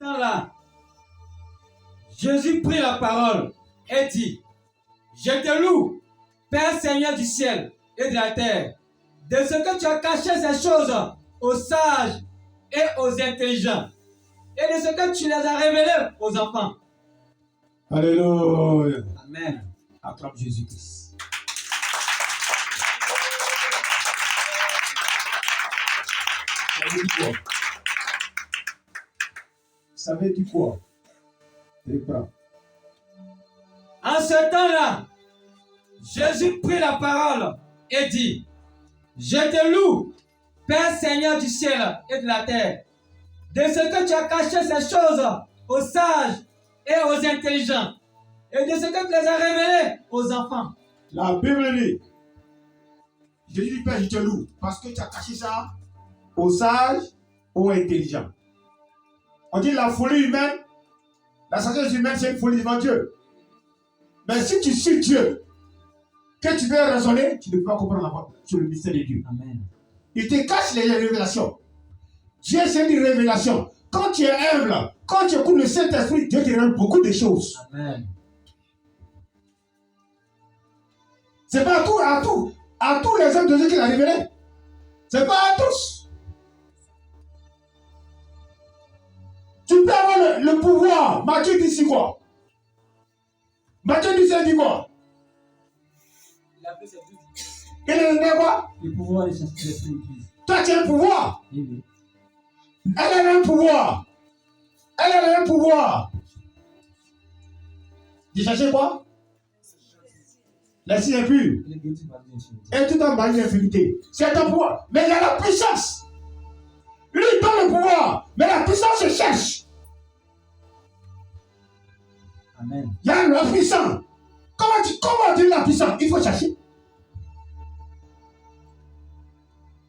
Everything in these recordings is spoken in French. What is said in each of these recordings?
Là, Jésus prit la parole et dit, je te loue, Père Seigneur du ciel et de la terre, de ce que tu as caché ces choses aux sages et aux intelligents, et de ce que tu les as révélées aux enfants. Alléluia. Amen. Acclame Jésus-Christ. Ça veut dire quoi? Reprends. En ce temps-là, Jésus prit la parole et dit, je te loue, Père Seigneur du ciel et de la terre, de ce que tu as caché ces choses aux sages et aux intelligents, et de ce que tu les as révélées aux enfants. La Bible dit, Jésus dit, Père, je te loue, parce que tu as caché ça aux sages, aux intelligents. On dit la folie humaine, la sagesse humaine, c'est une folie devant Dieu. Mais si tu suis Dieu, que tu veux raisonner, tu ne peux pas comprendre sur le mystère de Dieu. Amen. Il te cache les révélations. Dieu, c'est une révélation. Quand tu es humble, quand tu écoutes le Saint-Esprit, Dieu te révèle beaucoup de choses. Amen. C'est pas à tous les hommes de Dieu qu'il a révélé. C'est pas à tous. Tu peux avoir le pouvoir. Matthieu dit ici quoi? Matthieu dit quoi? Il a donné quoi? Le pouvoir de chasser l'esprit. Toi, tu as un pouvoir. Oui. Elle a un pouvoir. Elle a un pouvoir. De chercher quoi? La scie est pure. Et tout en bas, l'infinité. C'est ton pouvoir. Mais il y a la puissance. Lui, il donne le pouvoir. Mais la puissance se cherche. Amen. Il y a la puissance. Comment dire la puissance? Il faut chercher.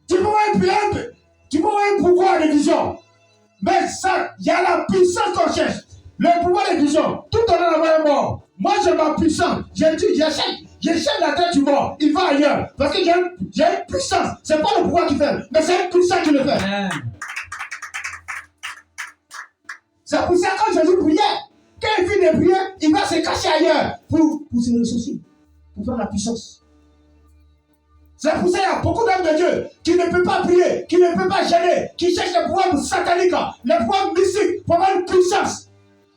Tu peux avoir un pouvoir de vision. Mais ça, il y a la puissance qu'on cherche. Le pouvoir de vision. Tout en allant mort. Moi, j'ai ma puissance. J'essaie la tête du mort. Il va ailleurs. Parce que j'ai une puissance. Ce n'est pas le pouvoir qui fait. Mais c'est une puissance qui le fait. Amen. C'est pour ça que quand Jésus priait, quand il finit de prier, il va se cacher ailleurs pour se ressourcer, pour faire la puissance. C'est pour ça qu'il y a beaucoup d'hommes de Dieu qui ne peuvent pas prier, qui ne peuvent pas gêner, qui cherchent le pouvoir satanique, le pouvoir mystique pour avoir une puissance.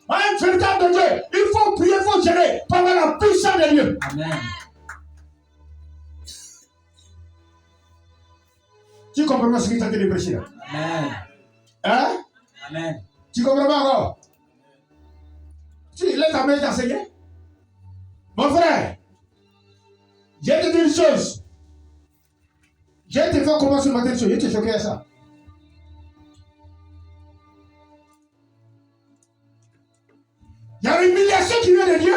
Un véritable de Dieu, il faut prier, il faut gérer pour avoir la puissance de Dieu. Amen. Tu comprends pas ce que tu as dit de prêcher là? Amen. Hein? Amen. Tu comprends pas encore? Tu laisses ta mère t'enseigner? Mon frère, je vais te dire une chose. Je vais te faire commencer le matin, je vais te choquer à ça. Il y a une humiliation qui vient de Dieu.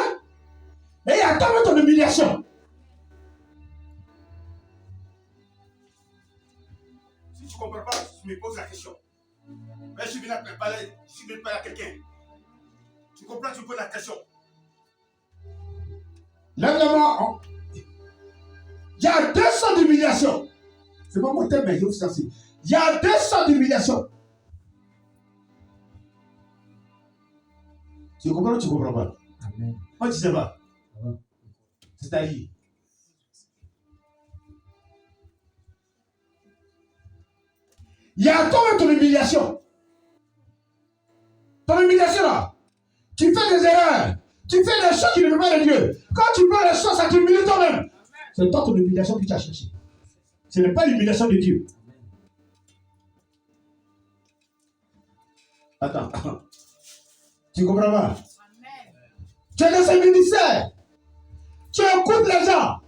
Et il y a tellement ton humiliation. Si tu ne comprends pas, tu me poses la question. Mais je suis venu à préparer, je suis venu parler à quelqu'un. Tu comprends, tu me poses la question. Lève-le-moi. Il y a 200 d'humiliation. C'est pas mon thème, mais je vous sais. Il y a 200 d'humiliation. Tu comprends ou tu ne comprends pas? Amen. Moi, tu ne sais pas. C'est-à-dire, il y a toi-même ton humiliation. Ton humiliation là, tu fais des erreurs, tu fais des choses qui ne veulent pas de Dieu. Quand tu fais les choses, ça t'humilie toi-même. C'est toi ton humiliation que tu as cherché. Ce n'est pas l'humiliation de Dieu. Attends. Tu comprends pas? Tu es dans ce ministère. Tu écoutes les gens.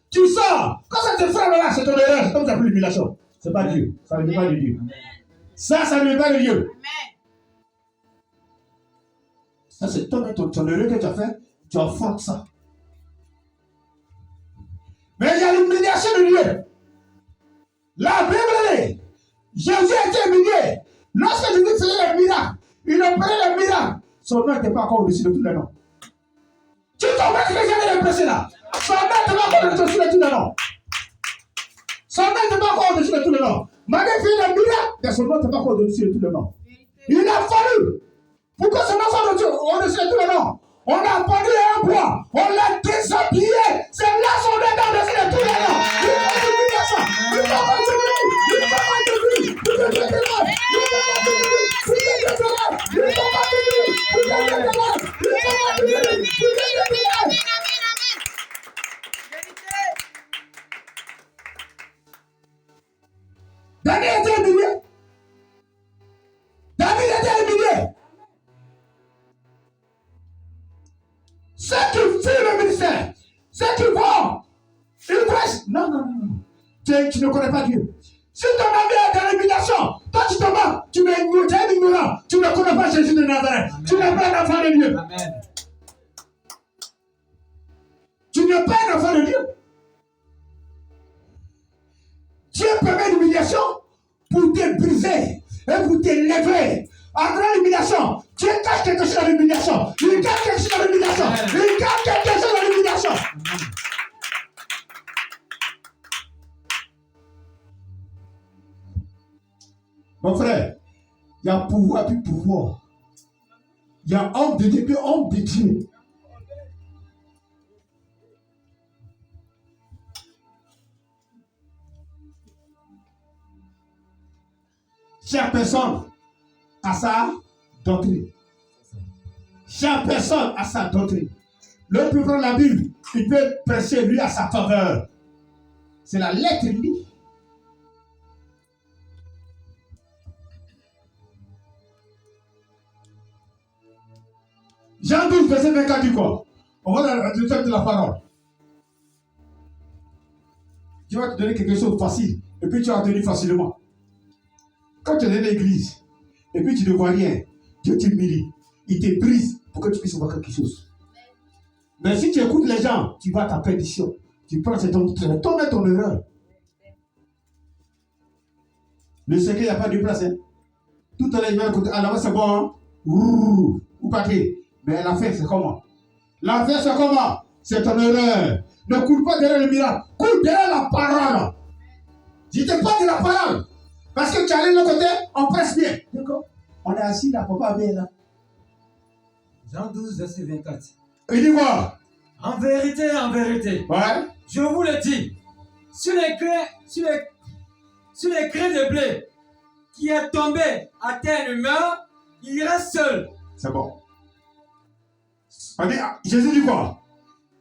Tu sors. Quand ça te frappe là, c'est ton erreur. C'est comme tu as pris l'humiliation. Ce n'est pas Dieu. Ça ne vient pas de Dieu. Ça ne vient pas de Dieu. Ça, c'est ton erreur que tu as fait. Tu affrontes ça. Mais il y a l'humiliation de Dieu. La Bible dit, Jésus a été humilié. Lorsque Jésus faisait les miracles, il opérait les miracles. Son nom n'était pas encore au-dessus de tous les noms. Tu comprends ce que j'avais l'impression là? Son nom n'était pas encore au-dessus de tous les noms. Son nom n'était pas encore au-dessus de tous les noms. Malgré qu'il fait les miracles, mais son nom n'était pas encore au-dessus de tous les noms. Il a fallu pour que son enfant au-dessus de tout le nom. On a pendu un bois, on l'a déshabillé. C'est là son état au-dessus de tout le nom. Il faut l'humiliation. Il faut continuer. Il faut continuer. Il faut continuer. Il faut continuer. Daniel était humilié. David était humilié. Ceux qui fuient le ministère, ceux qui vont, ils prêchent. Non. Tu ne connais pas Dieu. Si ton ami est dans l'humiliation, toi tu te bats, tu es ignorant, tu ne connais pas Jésus de Nazareth. Tu n'es pas un enfant de Dieu. Amen. Tu n'es pas un enfant de Dieu. Dieu permet l'humiliation pour te briser et pour te lever. En grande l'humiliation, Dieu cache quelque chose dans l'humiliation. Il cache quelque chose dans l'humiliation. Il cache quelque chose dans l'humiliation. Mon frère, il y a pouvoir puis pouvoir. Il y a homme de Dieu puis homme de Dieu. Chaque personne a sa doctrine. Chaque personne a sa doctrine. L'autre peut prendre la Bible, il peut prêcher lui à sa faveur. C'est la lettre libre. Jean 12, verset 24 dit quoi? On va dans le texte de la parole. Dieu va te donner quelque chose de facile, et puis tu vas tenir facilement. Quand tu es dans l'église, et puis tu ne vois rien, Dieu t'humilie. Il te brise pour que tu puisses voir quelque chose. Mais si tu écoutes les gens, tu vas à ta perdition. Tu prends ton erreur. Le secret, il n'y a pas de place. Hein. Tout à l'heure, il va écouter. Ah, là-bas, c'est bon. Hein? Ou pas. Mais l'affaire, c'est comment? L'affaire, c'est comment? C'est ton erreur. Ne coule pas derrière le miracle. Coule derrière la parole. Je te parle de la parole. Parce que tu allais de l'autre côté, on presse bien. D'accord? On est assis là, papa bien là. Jean 12, verset 24. Il dit quoi? En vérité, Ouais. je vous le dis, sur les grains de blé qui est tombé à terre et meurt, il reste seul. C'est bon. On dit, Jésus dit quoi?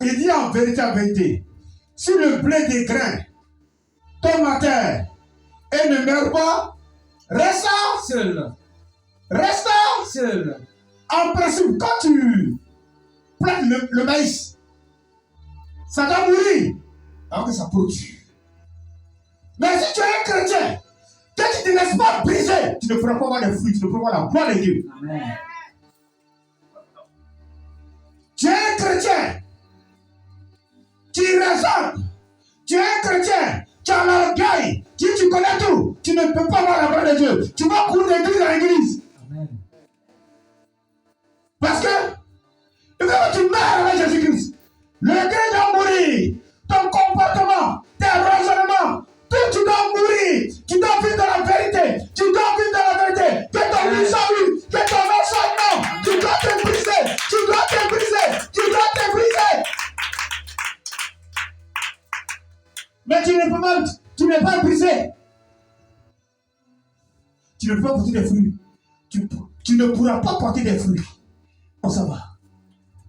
Il dit en vérité, si le blé des grains tombe à terre et ne meurt pas, reste Seul. En principe, quand tu plantes le maïs, ça doit mourir avant que ça produise. Mais si tu es un chrétien, que tu ne te laisses pas briser, tu ne pourras pas avoir les fruits, tu ne pourras pas la gloire de Dieu. Amen. Tu es un chrétien, tu raisonnes, tu es un chrétien, tu as l'orgueil, tu connais tout, tu ne peux pas avoir la gloire de Dieu. Tu vas courir d'église à l'église. Amen. Parce que, il faut que tu meurs avec Jésus-Christ. Le grain doit mourir. Ton comportement, tes raisonnements, tout tu dois mourir. Tu dois vivre dans la vérité. Tu dois vivre dans la vérité. Que ton vie soit oui, que ton nom soit non. Tu dois te briser. Tu dois te briser. Tu dois te briser. Mais tu n'es pas brisé. Tu ne peux pas porter des fruits. Tu ne pourras pas porter des fruits. On s'en va.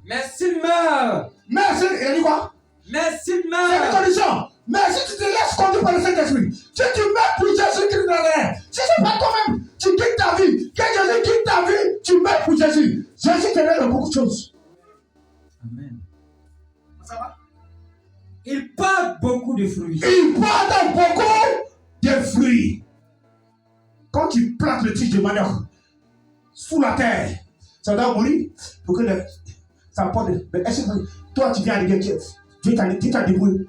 Mais s'il meurt, Mais il a dit quoi? mais s'il C'est une meurt, condition. Mais si tu te laisses conduire par le Saint-Esprit, si tu mets pour Jésus-Christ dans l'air, si c'est pas toi-même, tu quittes ta vie. Quand Jésus quitte ta vie, tu mets pour Jésus. Jésus te donne beaucoup de choses. Amen. Ça va? Il porte beaucoup de fruits. Il porte beaucoup de fruits. Quand tu plantes le tige de manioc sous la terre, ça doit mourir pour que ça porte. Mais est-ce que toi tu viens à l'église, tu t'as débrouillé.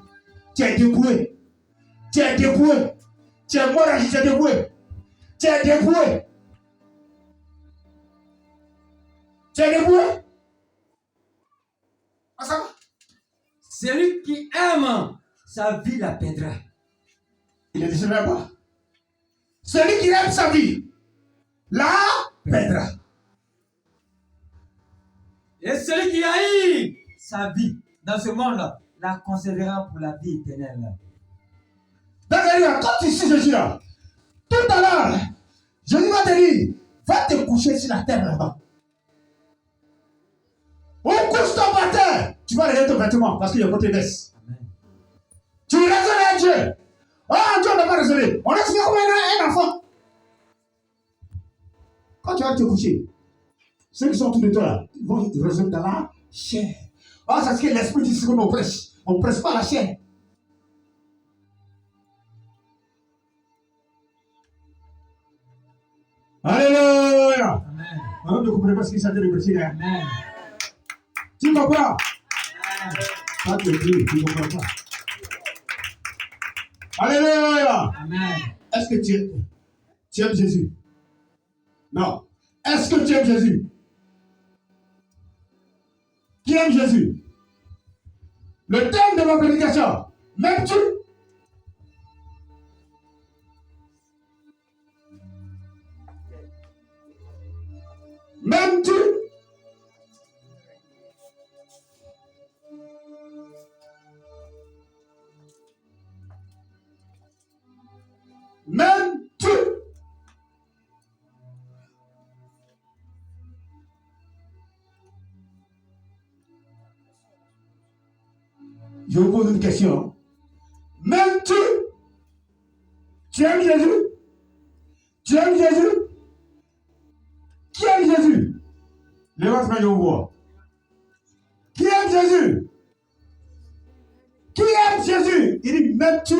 Tu es débrouillé. Tu es débrouillé. Tu es mort, tu es débrouillé. Tu es débrouillé. Tu es débrouillé. Ah, ça va? Celui qui aime sa vie la perdra. Il ne décevra pas. Celui qui aime sa vie la perdra. Et celui qui haït sa vie dans ce monde la conservera pour la vie éternelle. Donc, quand tu suis Jésus là, tout à l'heure, Jésus va te dire, va te coucher sur la terre là-bas. On couche ton par terre, tu vas regarder ton vêtement parce qu'il y a côté baisse. Tu raisonnes à Dieu. Ah, Dieu n'a pas raisonné. On a signé comme un enfant. Quand tu vas te coucher, ceux qui sont autour de toi là, ils vont raisonner dans la chair. Ah, c'est ce que l'esprit dit, c'est qu'on prêche. On ne presse pas la chair. Alléluia. Amen. Ne comprenez pas ce qu'il s'agit de prêcher. Amen. Tu comprends? Pas te dire, tu ne comprends pas. Alléluia. Amen. Est-ce que tu aimes Jésus? Non. Est-ce que tu aimes Jésus? Qui aime Jésus? Le thème de ma prédication, m'aimes-tu? M'aimes-tu? M'aimes-tu? Je vous pose une question. M'aimes-tu? Tu aimes Jésus? Tu aimes Jésus? Qui aime Jésus? Lève-toi, je vous vois. Qui aime Jésus? Qui aime Jésus? Il dit, m'aimes-tu?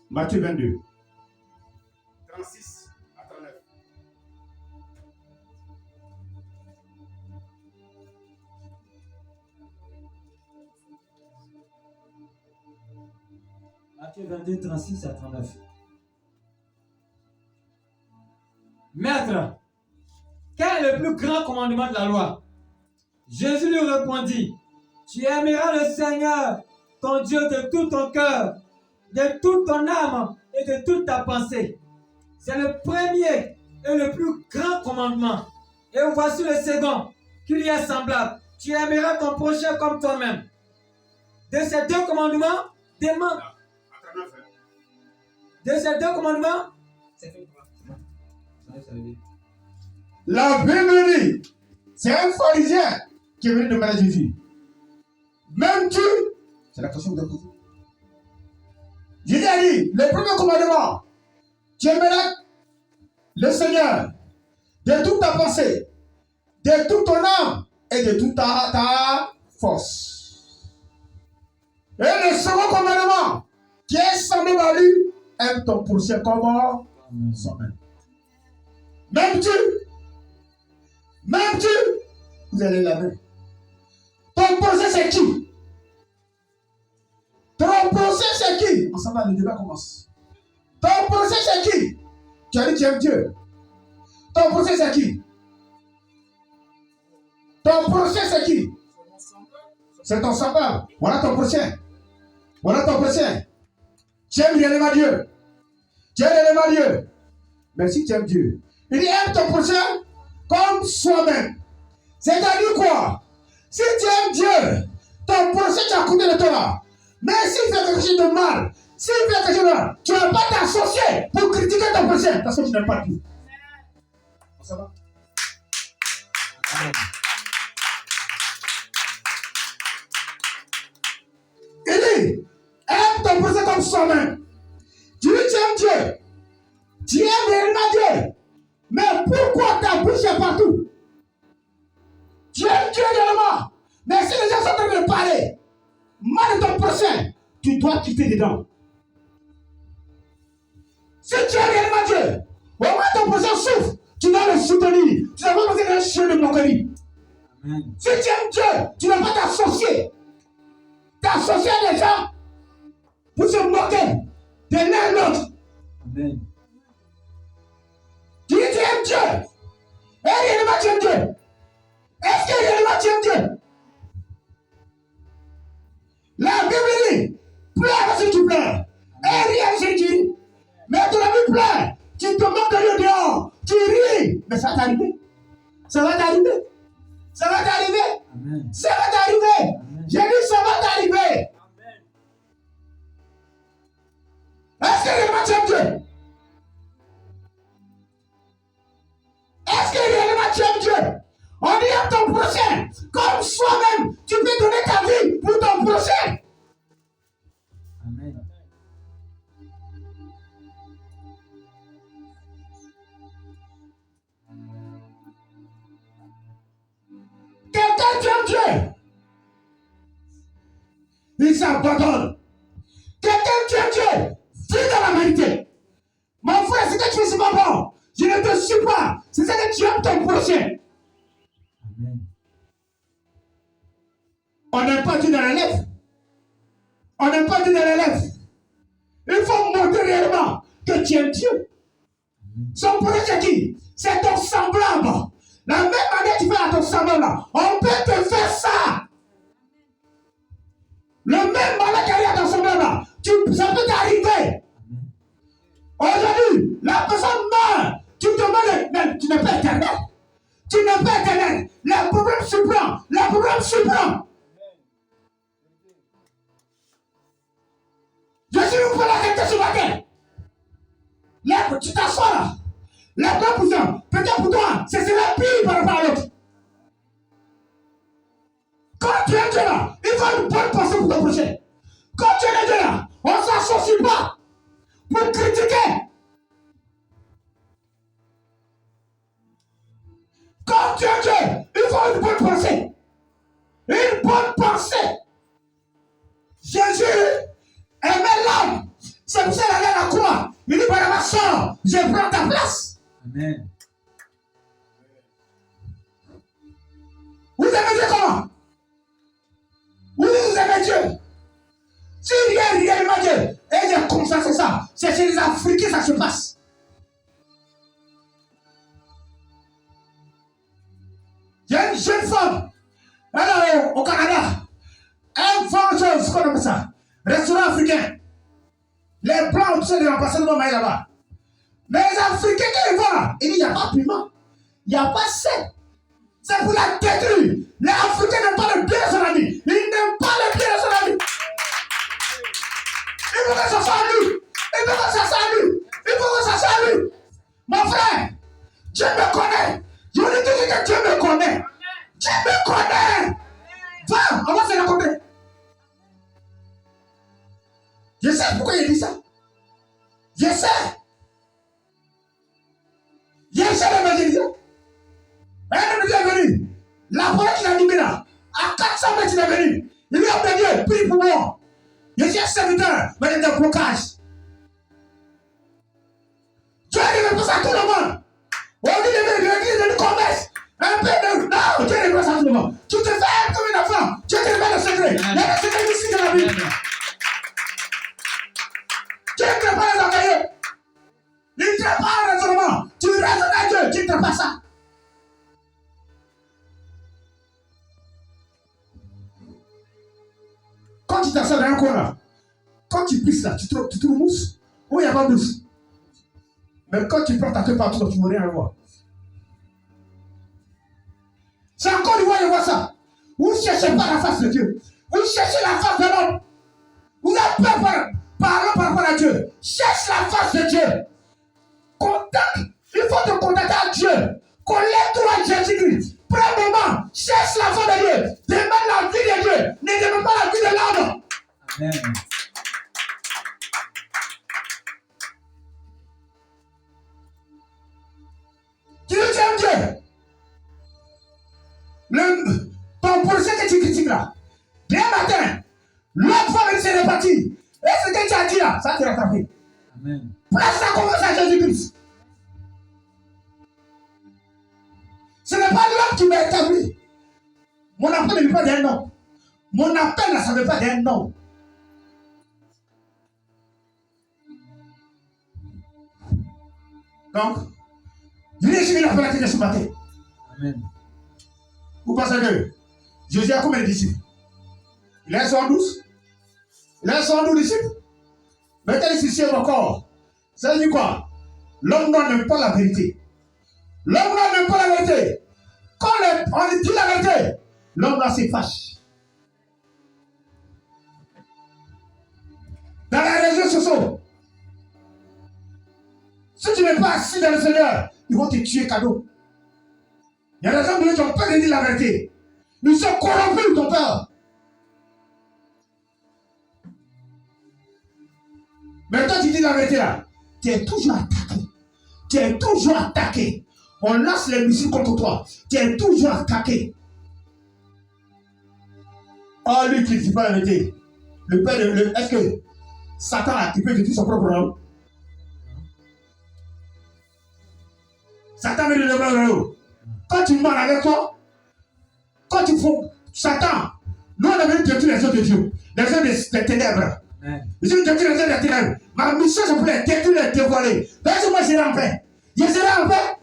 Matthieu 22. 36 à 39. Matthieu 22, 36 à 39. Maître, quel est le plus grand commandement de la loi? Jésus lui répondit, tu aimeras le Seigneur, ton Dieu, de tout ton cœur, de toute ton âme et de toute ta pensée. C'est le premier et le plus grand commandement. Et voici le second, qui lui est semblable. Tu aimeras ton prochain comme toi-même. De ces deux commandements, demande. De ces deux commandements, c'est fait quoi? La Bible dit, c'est un pharisien qui est venu demander à Jésus. M'aimes-tu? C'est la question que vous avez posée. Jésus a dit, le premier commandement, tu aimeras le Seigneur de toute ta pensée, de toute ton âme et de toute ta force. Et le second commandement, qui est semblable à lui, aime ton prochain comme toi-même. M'aimes-tu? M'aimes-tu? Vous allez la main. Ton prochain c'est qui? Ton prochain c'est qui? Ensemble, le débat commence. Ton prochain c'est qui? Tu as dit tu aimes Dieu. Ton prochain c'est qui? Ton prochain c'est qui? C'est ton semblable. Voilà ton prochain. Voilà ton prochain. Tu aimes réellement Dieu. Tu aimes réellement Dieu. Mais si tu aimes Dieu, il dit aime ton prochain comme soi-même. C'est-à-dire quoi? Si tu aimes Dieu, ton prochain tu as coupé de toi là. Mais s'il fait quelque chose de mal, s'il fait quelque chose de mal, tu ne vas pas t'associer pour critiquer ton prochain parce que tu n'aimes pas Dieu. Ça va? Amen. Il dit, aime ton prochain comme soi-même. Tu dis tu aimes Dieu. Tu aimes réellement Dieu. Mais pourquoi ta bouche est partout? Tu aimes Dieu réellement. Mais si les gens sont en train de parler mal de ton prochain, tu dois quitter dedans. Si tu aimes réellement Dieu, au moins ton prochain souffre, tu dois le soutenir. Tu n'as pas besoin d'un chien de moquerie. Si tu aimes Dieu, tu ne vas pas t'associer. T'associer à des gens pour se moquer de l'un et l'autre. Amen. Tu dis tu aimes Dieu. Et réellement tu aimes Dieu. Est-ce que réellement tu aimes Dieu? La Bible dit, pleure si tu pleures. Et rien si tu dis. Mais ton ami plein, tu te moques de lui dehors, tu ris. Mais ça va t'arriver. Ça va t'arriver. Ça va t'arriver. Amen. Ça va t'arriver. J'ai dit ça va t'arriver. Est-ce que réellement tu aimes Dieu? Est-ce que réellement tu aimes Dieu? On dit à ton prochain, comme soi-même, tu peux donner ta vie pour ton prochain. Amen. Quelqu'un qui aime Dieu, il s'abandonne. Quelqu'un qui aime Dieu, vit dans la vérité. Mon frère, c'est que tu es pas bon. Je ne te suis pas. C'est ça que tu aimes ton prochain. Amen. On n'aime pas Dieu dans les lèvres. On n'aime pas Dieu dans les lèvres. Il faut montrer réellement que tu aimes Dieu. Son prochain c'est qui? C'est ton semblable. La même manière que tu fais à ton semblable, on peut te faire ça. Le même malheur qui arrive à ton semblable, ça peut t'arriver. Aujourd'hui, la personne meurt. Tu te demandes, tu n'es pas éternel. Tu n'es pas éternel. Le problème se prend. Le problème se prend. Je suis vous pour la question ce matin. Là, tu t'assois là. La proposition, peut-être pour toi, ce sera pire par rapport à l'autre. Quand tu es Dieu là, il faut une bonne pensée pour ton prochain. Quand tu es Dieu là, on ne s'associe pas pour critiquer. Quand tu es Dieu, il faut une bonne pensée. Une bonne pensée. Jésus aimait l'homme. C'est pour ça qu'il allait à la croix. Il dit, ma soeur, je prends ta place. Amen. Vous aimez Dieu comment? Vous aimez Dieu. Si réellement Dieu, et j'ai conscience c'est ça. C'est chez les Africains ça se passe. Il y a une jeune femme, alors au Canada, elle vend ce qu'on appelle ça, restaurant africain. Les blancs, tu sais, les remplaçants de maïs là-bas. Mais les Africains qui vont là, il dit, il n'y a pas de piment, il n'y a pas de sel. C'est pour la détruire. Les Africains n'aiment pas le bien de son ami. Ils n'aiment pas le bien de son ami. Il faut que ça soit lui. Il faut que ça soit lui. Il faut que ça soit lui. Mon frère, Dieu me connaît. Je vous dis que Dieu me connaît. Dieu me connaît. Va, on va se raconter. Je sais pourquoi il dit ça. Je sais. Je sais l'évangélisation. Un homme est venu. La forêt qu'il a libérée là, à 400 mètres, il est venu. Il lui a obéi, prie pour moi. Je suis un serviteur, mais il y a des blocages. Dieu ne veut pas ça à tout le monde. On dit le commerce. Un peu de. Non, Dieu ne veut pas ça à tout le monde. Tu te fais comme une enfant. Dieu te révèle le secret. Il y a le secret ici de la vie. Dieu ne traite pas les orgueilleux. Il ne traite pas un raisonnement. Tu raisonnes à Dieu, tu ne traites pas ça. Quand tu t'assois dans un coin là, quand tu pisses là, tu trouves mousse. Ou il n'y a pas de mousse. Mais quand tu prends ta queue partout, tu ne veux rien voir. C'est encore une fois, je vois ça. Vous ne cherchez pas la face de Dieu. Vous cherchez la face de l'homme. Vous avez peur par rapport à Dieu. Cherche la face de Dieu. Contacte. Il faut te contacter à Dieu. Collègue-toi à Jésus-Christ. Prends un moment. Cherche la face de Dieu. Demande la vie de Dieu. Ne demande pas la vie de l'homme. Amen. Tu aimes Dieu. Ton projet que tu critiques là, demain matin, l'autre fois, il s'est reparti. Et ce que tu as dit là, ça te rattrape. Amen. Place ta confiance à Jésus-Christ. Ce n'est pas l'homme qui m'a établi. Mon appel ne veut pas d'un nom. Mon appel, ça ne veut pas d'un nom. Donc, je vais suivre l'appel de ce matin. Amen. Vous pensez que Jésus a combien de disciples? Il a 112. Il a 112 disciples. Maintenant, ici, c'est encore. Ça veut dire quoi? L'homme noir n'aime pas la vérité. L'homme noir n'aime pas la vérité. Quand on lui dit la vérité, l'homme noir se fâche. Dans les réseaux sociaux, si tu n'es pas assis dans le Seigneur, ils vont te tuer cadeau. Il y a des gens qui ont peur de dire la vérité. Ils sont corrompus, ils ont peur. Mais toi, tu dis la vérité là. Tu es toujours attaqué. Tu es toujours attaqué. On lance les missiles contre toi. Tu es toujours attaqué. Oh, lui qui ne dit pas la vérité. Le père, est-ce que Satan, là, il peut dire son propre nom? Satan veut le demander. Quand tu mens avec toi, quand tu fous Satan, nous on a vu détruire les œuvres de Dieu, les œuvres des ténèbres. Les œuvres des ténèbres. Ma mission, c'est pour les détruire, les dévoiler. Laisse-moi, je serai en paix. Je serai en paix.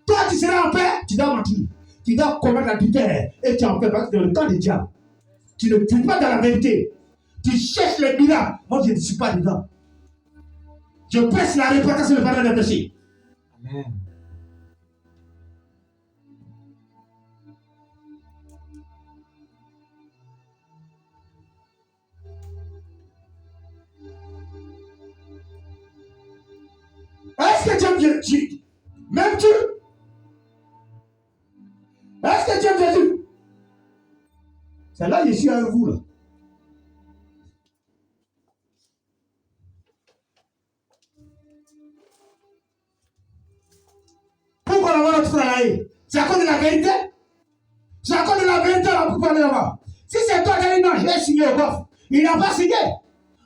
Toi, tu seras en paix. Tu dois mentir. Tu dois commettre l'adultère et tu es en paix parce que dans le camp du diable. Tu ne trouves pas dans la vérité. Tu cherches les miracles. Moi, je ne suis pas dedans. Je presse la réparation de pardon des péchés. Amen. Est-ce que tu aimes Jésus? Même tu? Est-ce que tu aimes Jésus? C'est là que je suis avec vous. Là. Pourquoi on va notre frère? C'est à cause de la vérité? C'est à cause de la vérité là pour parler là-bas. Si c'est toi qui as dit non, j'ai signé au coffre. Il n'a pas signé.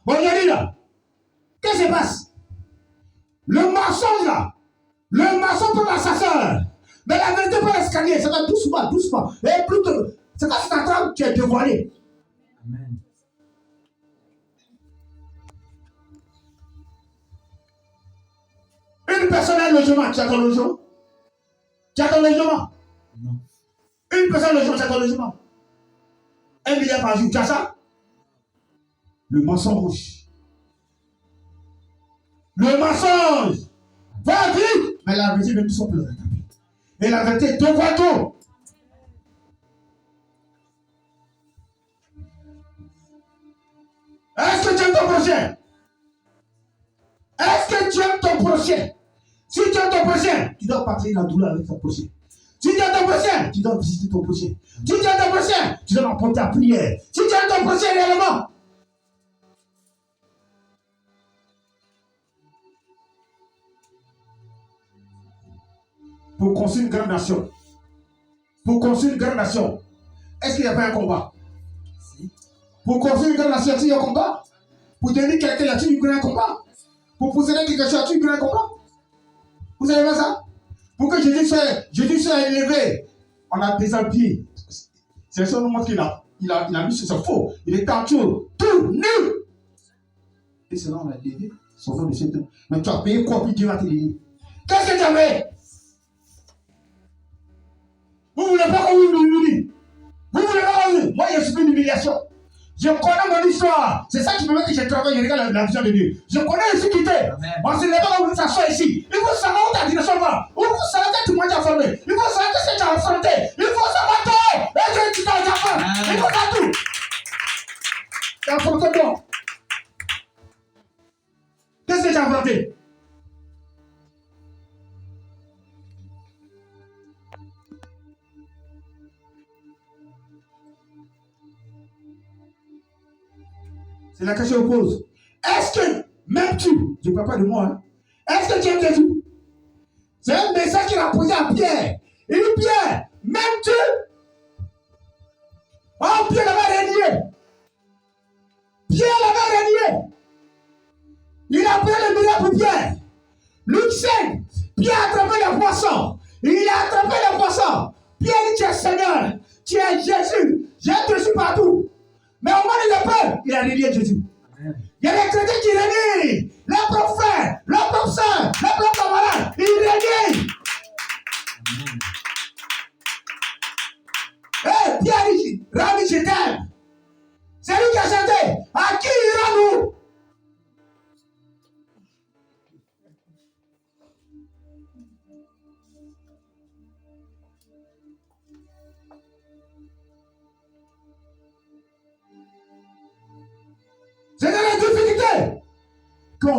Aujourd'hui là, qu'est-ce qui se passe? Le mensonge là, le mensonge pour l'assassin. Mais la vérité pour l'escalier, ça va doucement, doucement. Et plutôt, c'est quand tu t'attends, tu es dévoilé. Amen. Une personne a un logement, tu as ton logement? Tu as ton logement? Non. Une personne a un logement, tu as ton logement? 1 milliard par jour, tu as ça? Le mensonge. Le mensonge va vite, mais la vérité ne sont plus le rétablir. Et la vérité te voit tout. Est-ce que tu aimes ton prochain? Est-ce que tu aimes ton prochain? Si tu aimes ton prochain, tu dois partager la douleur avec ton prochain. Si tu aimes ton prochain, tu dois visiter ton prochain. Si tu aimes ton prochain, tu dois apporter ta prière. Si tu aimes ton prochain réellement, pour construire une grande nation. Pour construire une grande nation. Est-ce qu'il n'y a pas un combat? Si. Pour construire une grande nation, est-ce qu'il y a un combat? Pour devenir quelqu'un, y a-t-il un grand combat? Pour posséder quelque chose, y a-t-il un grand combat? Vous savez pas ça? Pour que Jésus soit élevé, on a des pieds. C'est ça le qu'il a. Il a mis sur son faux. Il est en tout nu. Et cela, on a élevé son nom de Satan. Mais tu as payé quoi puis Dieu va te lever? Qu'est-ce que tu as fait? Vous ne voulez pas qu'on vous humilie? Vous ne voulez pas qu'on vous? Moi, je suis une humiliation. Je connais mon histoire. C'est ça qui me met que je travaille, je regarde la vision de Dieu. Je connais ici qui était. On ne se lève pas quand vous s'assoyez ici. Il faut savoir où ta direction va. Il faut savoir que tu m'as formé. Il faut savoir que tu as affronté. Il faut savoir toi. Et que tu t'as affronté. Il faut savoir tout. Tu as affronté toi. Qu'est-ce que tu as affronté? C'est la question que je pose. Est-ce que, même tu, je ne parle pas de moi, hein, est-ce que tu aimes Jésus? C'est un message qu'il a posé à Pierre. Il dit Pierre, même tu? Oh, Pierre l'avait régné. Pierre l'avait régné. Il a pris le miracle pour Pierre. Luc 5, Pierre a attrapé les poissons. Il a attrapé les poissons. Pierre dit tu es Seigneur, tu es Jésus. J'ai Jésus partout. Mais au moment de la peur, il a régné Jésus. Amen. Il y a les chrétiens qui régné. Les prophètes, les professeurs, les propres camarades, ils régné. Eh, Pierre dit, Rabbi, je t'aime. C'est lui qui a chanté. À qui ira-nous?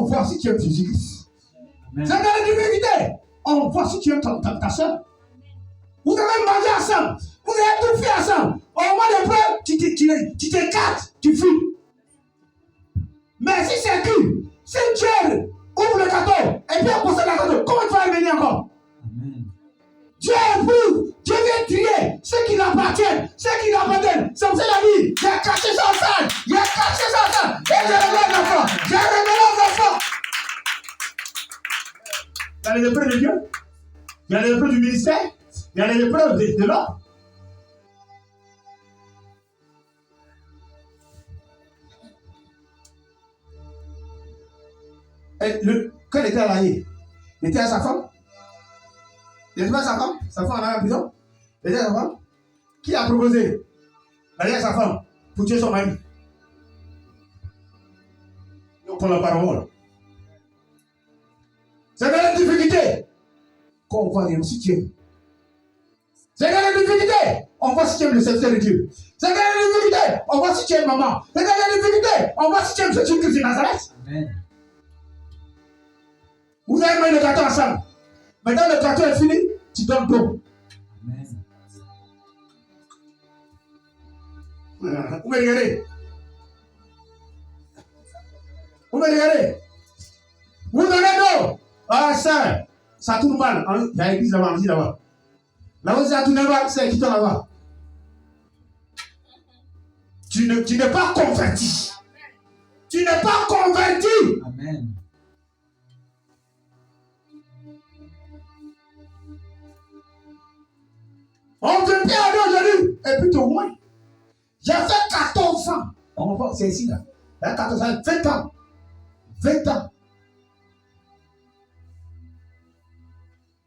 on voit si tu aimes Jésus-Christ. C'est dans la difficulté. On voit si tu aimes ta soeur. Vous avez mangé ensemble. Vous avez tout fait ensemble. Au moment de preuve, tu t'écartes, tu fuis. Mais si c'est cuit, si Dieu ouvre le gâteau et puis on possède le gâteau, comment tu vas revenir encore? Amen. Dieu éprouve, Dieu vient trier ceux qui l'appartiennent, ceux qui l'appartiennent. C'est pour ça qu'il a dit, j'ai caché ça en salle, j'ai caché ça en salle, et j'ai révélé aux enfants, j'ai révélé aux enfants. Il y a les épreuves de Dieu, il y a les épreuves du ministère, il y a les épreuves de l'homme. Et quand il était à l'Aïe, il était à sa femme. Il était à sa femme. Sa femme en a en prison. Il était à sa femme. Qui a proposé d'aller à sa femme pour tuer son mari? Donc on la parole. C'est dans la difficulté qu'on voit si tu aimes. C'est dans la difficulté on voit si tu aimes le serviteur de Dieu. C'est dans la difficulté on voit si tu aimes maman. C'est dans la difficulté on voit si tu aimes Jésus-Christ de Nazareth. Amen. Vous avez mis le gâteau ensemble. Maintenant le gâteau est fini, tu donnes d'eau. Vous me regardez. Vous me regardez. Vous donnez d'eau. Ah ça tourne mal. Il y a l'église là-bas, ici là-bas. Là-bas, ça tourne mal, c'est qui t'en là-bas. Tu n'es pas converti. Tu n'es pas converti. Amen. On te paie à aujourd'hui. Et puis au moins, j'ai fait 14 ans. On va c'est ici là. Il y a 14 ans, 20 ans. 20 ans.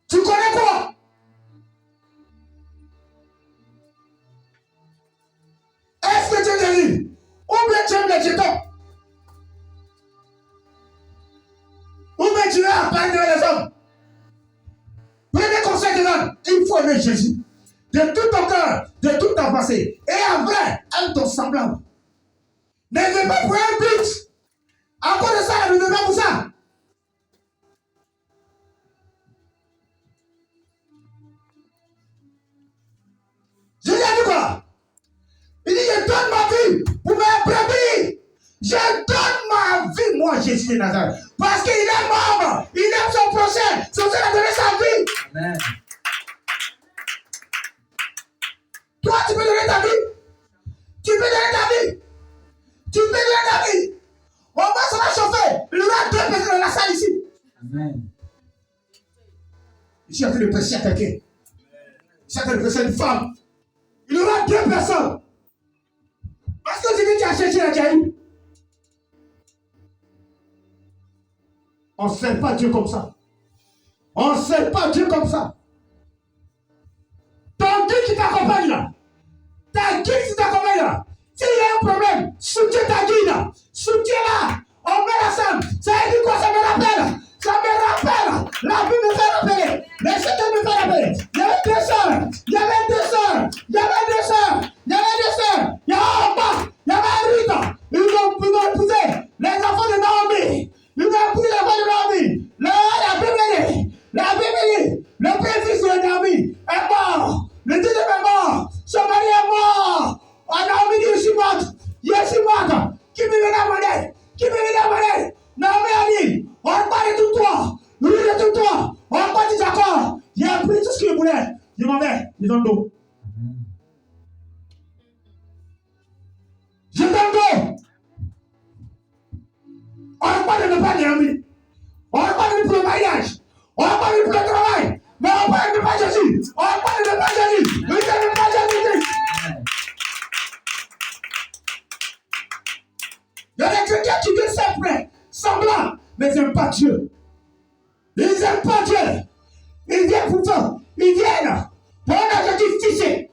Tu connais quoi? Est-ce que tu es Jésus? Ou bien tu aimes les jetons? Ou bien tu es à parler de les hommes? Premier conseil de l'homme, il faut aimer Jésus. De tout ton cœur, de toute ta pensée. Et après, aime ton semblable. Ne veux pas pour un but. À cause de ça, ne veux pas pour ça. Jésus a dit quoi? Il dit, je donne ma vie pour mes brebis. Je donne ma vie, moi, Jésus de Nazareth. Parce qu'il est mort. Il aime son prochain. C'est pour ça qu'il a donné sa vie. Amen. Toi, tu peux donner ta vie. Tu peux donner ta vie. Tu peux donner ta vie. On va se la chauffer. Il y aura 2 personnes dans la salle ici. Amen. Je suis en train de prêcher à quelqu'un. Je suis en train de prêcher à une femme. Il y aura 2 personnes. Parce que tu as cherché la Dieu. On ne sert pas Dieu comme ça. On ne sert pas Dieu comme ça. Ton Dieu qui t'accompagne là. Ta guide qui t'accompagne là. S'il y a un problème, soutiens ta guide. Soutiens-la. On met ensemble. Ça veut dire quoi? Ça me rappelle. Ça me rappelle. La Bible me fait rappeler. Le Seigneur me fait rappeler. Il y avait 2 sœurs. Il y avait 2 sœurs. Il y avait 2 sœurs. Il y avait 2 sœurs. Il y avait Orpa. Il y avait Rita. Ils ont épousé les enfants de Naomi. Ils ont épousé les enfants de Naomi. La Bible dit. La Bible dit. Le petit-fils de Naomi est mort. Le deuxième est mort. Son mari est mort. Naomi dit, je suis morte. Je suis morte. Qui me vient d'amener? Qui me vient d'amener? Naomi a dit, on parle de tout toi. Oui, de tout toi. On parle de d'accord. Il a pris tout ce qu'il voulait. Je m'en vais. Je donne l'eau. Je donne l'eau. On parle de ne pas Naomi. On parle de pour le mariage. On parle de pour le travail. Mais on parle de ne pas Jésus. On parle de ne pas Jésus. Oui, de ne pas Jésus. Il y a des chrétiens qui viennent simples, semblants, mais ils n'aiment pas Dieu. Ils n'aiment pas Dieu. Ils viennent pourtant. Ils viennent pour un objectif fiché.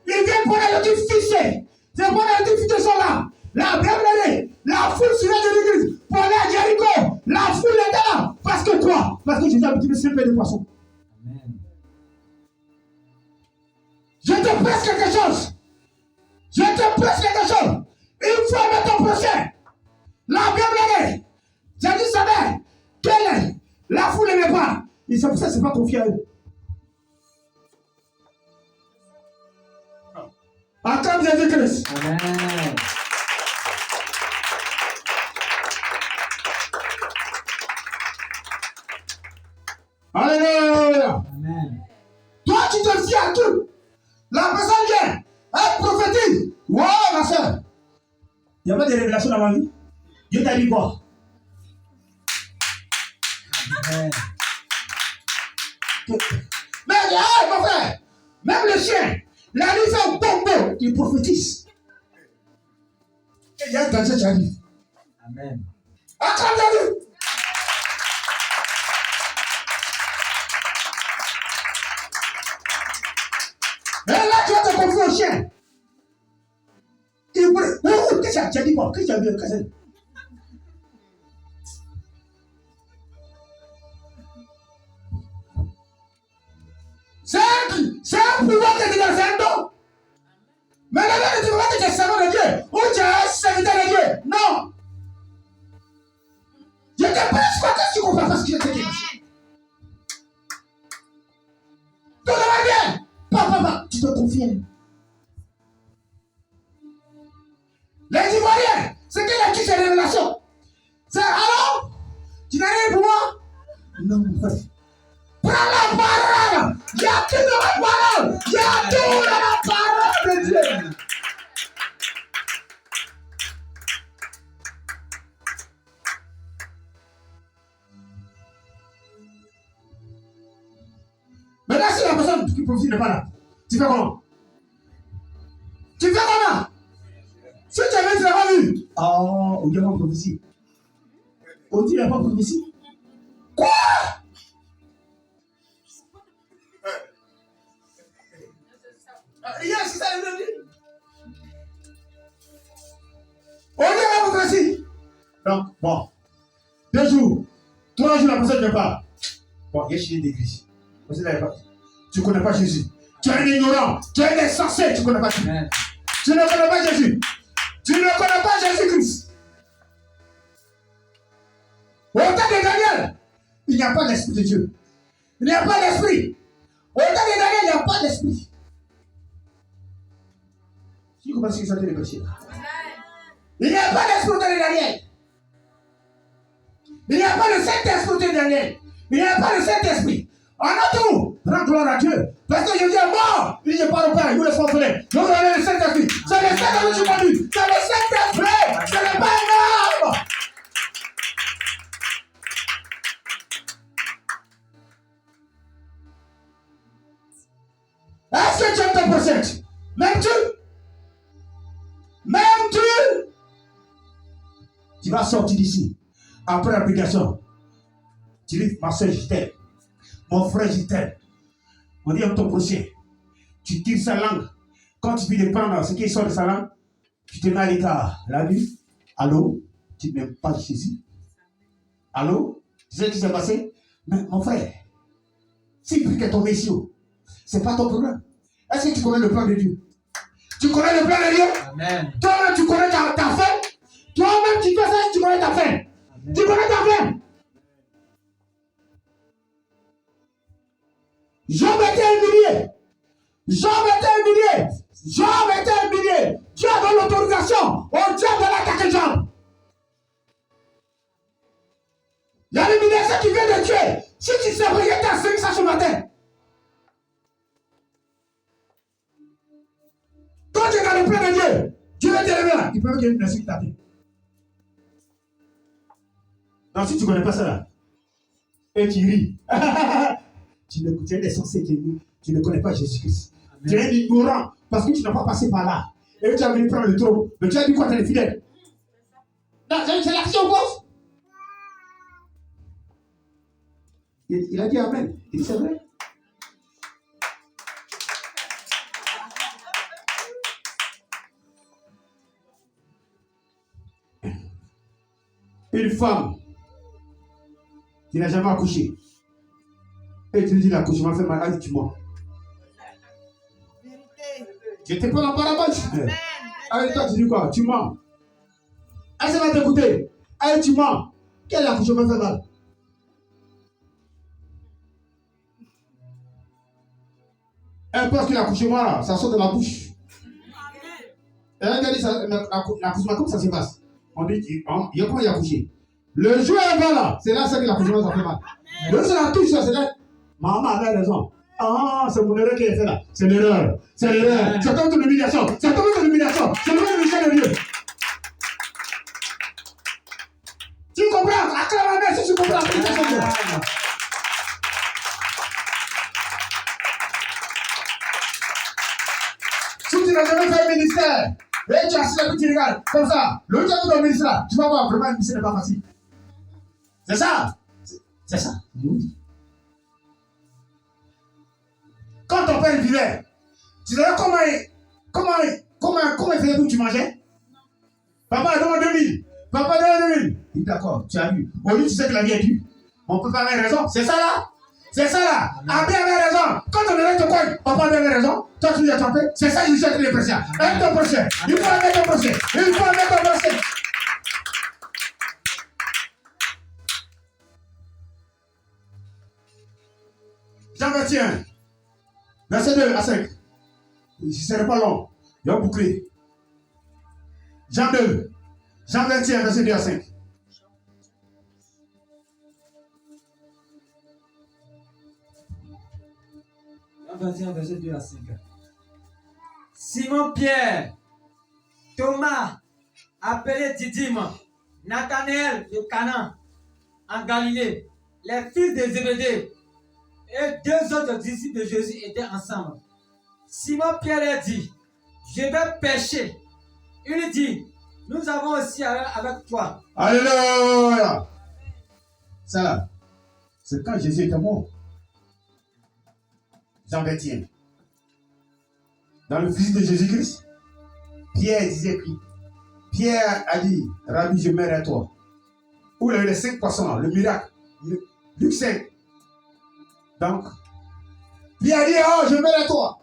Ils viennent pour un objectif fiché. C'est pour un objectif fiché sont là. La Bible, la foule sur de l'église. Pour aller à Jéricho, la foule est là. Parce que quoi? Parce que Jésus a petit peu simple de poisson. Amen. Je te presse quelque chose. Je te presse quelque chose. Il faut mettre ton prochain. La Bible est. Jésus savait Et c'est pour ça que c'est pas confié à eux. Acclame Jésus-Christ. Amen. Alléluia. Amen. Toi, tu te fies à tout. La personne vient, elle prophétise. Wow, ma soeur. Il n'y a pas de révélation dans ma vie. Dieu t'a dit quoi? Amen. Mais, hey, mon frère, même le chien, la nuit fait un tombeau, il prophétise. Et il y a un danger qui arrive. Amen. Acclame Jésus. Mais là, tu vas te confier au chien. Il qu'est-ce que tu as dit quoi? Qu'est-ce que tu as dit? Qu'est-ce que c'est un pouvoir que tu as, c'est un don. Mais là, tu ne dis pas que tu es servant de Dieu ou tu es un serviteur de Dieu. Non. Je te prêche pas que tu comprends pas ce que je te dis. Tout va bien. Papa, tu te confies. Les Ivoiriens, c'est qu'il a qui ces révélations? C'est alors? Tu n'as rien pour moi? Non, mon frère. Prends la parole. Il y a tout dans la parole. Il y a tout dans la parole de Dieu. Maintenant, si la personne qui profite n'est pas là, tu fais comment? Tu fais comment? Si tu avais, tu n'as pas vu. Oh, on dit pas prophétie. On dit qu'il n'y a pas prophétie. Quoi? Hier, c'est ça le dit. On dit la prophétie. Donc, bon. 2 jours. 3 jours, la personne ne vient pas. Bon, il y a chier d'église. Tu ne connais pas Jésus. Tu es un ignorant. Tu es un insensé. Tu ne connais pas Jésus. Tu ne connais pas Jésus. Tu ne connais pas Jésus-Christ. Au temps de Daniel, il n'y a pas l'esprit de Dieu. Il n'y a pas d'esprit. Au temps de Daniel, il n'y a pas d'esprit. Tu comprends ce que ça veut dire? Il n'y a pas d'esprit au temps de Daniel. Il n'y a pas le Saint-Esprit au temps de Daniel. Il n'y a pas le Saint-Esprit. En autre, rends gloire à Dieu. Parce que Jésus est mort. Il n'est pas au Père. Il nous laisse pas faire. Nous avons le Saint-Esprit. C'est le Saint-Esprit qui m'a dit. C'est le Saint-Esprit. Ce n'est pas un homme. Est-ce que tu aimes ton prophète? M'aimes-tu? M'aimes-tu? Tu vas sortir d'ici. Après l'application. Tu dis, ma soeur, je t'aime. Mon frère, je t'aime. On dit à ton prochain. Tu tires sa langue. Quand tu finis de prendre ce qui sort de sa langue, tu te mets à l'écart. La nuit, allô? Tu n'aimes pas Jésus? Allô? Tu sais ce qui s'est passé? Mais mon frère, si tu es tombé ici, ce n'est pas ton problème. Est-ce que tu connais le plan de Dieu? Tu connais le plan de Dieu? Amen. Toi-même, tu connais ta fin? Toi-même, tu fais ça, tu connais ta fin? Amen. Tu connais ta fin? Job était humilié. Job était humilié. Job était humilié. Dieu a donné l'autorisation au diable de l'attaquer Job. Il y a l'humiliation qui vient de tuer. Si tu sais rien, tu as enseigné ça ce matin. Quand tu es dans le plan de Dieu, Dieu va te lever là. Il peut qu'il y ait une blessure qui t'attend. Non, si tu ne connais pas ça là, et tu ris. Tu es insensé, tu ne connais pas Jésus-Christ. Tu es ignorant parce que tu n'as pas passé par là. Et tu as venu prendre le trône. Mais tu as dit quoi, tu es fidèle? Non, c'est l'action gauche. Il a dit Amen. Il dit c'est vrai. Une femme qui n'a jamais accouché. Et tu lui dis l'accouchement fait mal, allez, tue-moi. Je te prends la parabole. Allez, toi, tu dis quoi? Tu mens. Elle va t'écouter. Allez, tu mens. Quel accouchement fait mal? Un poste qu'il a accouché moi là, ça sort de ma bouche. Et là, il a dit l'accouchement, comment ça se passe? On dit, il y a comment il a accouché? Le jour avant là, c'est là ça que l'accouchement ça fait mal. Le jour la touche, c'est là. Maman avait raison. Ah, c'est mon erreur qui est fait là. C'est l'erreur. C'est l'erreur. C'est comme une humiliation. C'est comme une humiliation. C'est comme une humiliation de Dieu. Tu comprends? Acclame la main si tu comprends. Si tu n'as jamais fait un ministère, et tu as assis là que tu regardes, comme ça, le jour de ton ministère là, tu vas voir vraiment le ministère n'est pas facile. C'est ça. C'est ça. Je vous dis. Quand ton père vivait, tu savais comment il faisait pour que tu mangeais? Papa, donne-moi 2000. Papa, donne-moi 2000. Il dit d'accord, tu as vu. Au lieu, tu sais que la vie est dure. Mon papa avait raison. C'est ça là? C'est ça là. Abé avait raison. Quand on est ton coin, papa avait raison. Toi, tu lui as trompé. C'est ça, je cherche les pressions. Aide ton prochain. Il faut aider ton prochain. Il faut aider ton prochain. Jean 21. Verset 2 à 5. Je ne serai pas long. Il va boucler. Jean 2. Jean 21, verset 2 à 5. Jean 21, verset 2 à 5. Simon Pierre, Thomas, appelé Didyme, Nathanaël de Cana, en Galilée, les fils de Zébédée, et deux autres disciples de Jésus étaient ensemble. Simon Pierre leur dit, je vais pêcher. Il dit, nous avons aussi avec toi. Alléluia. Ça là, c'est quand Jésus était mort. Jean 21. Dans le fils de Jésus-Christ, Pierre disait, Pierre a dit, Rabbi, je mets à toi. Où il y a eu les 5 poissons, le miracle, Luc 5. Donc, Pierre a dit, oh, je mets à toi.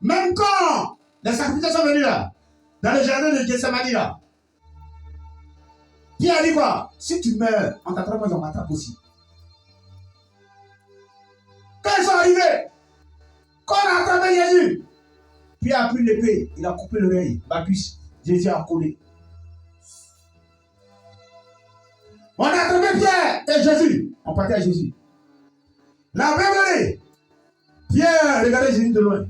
Même quand les sacrificateurs sont venus là, dans le jardin de Gethsemane là, Pierre a dit quoi? Si tu meurs, on t'attrape, moi je m'attrape aussi. Quand ils sont arrivés, quand on a attrapé Jésus, Pierre a pris l'épée, il a coupé l'oreille, la cuisse, Jésus a collé. On a attrapé Pierre et Jésus, on partait à Jésus. La même année, Pierre regardait Jésus de loin.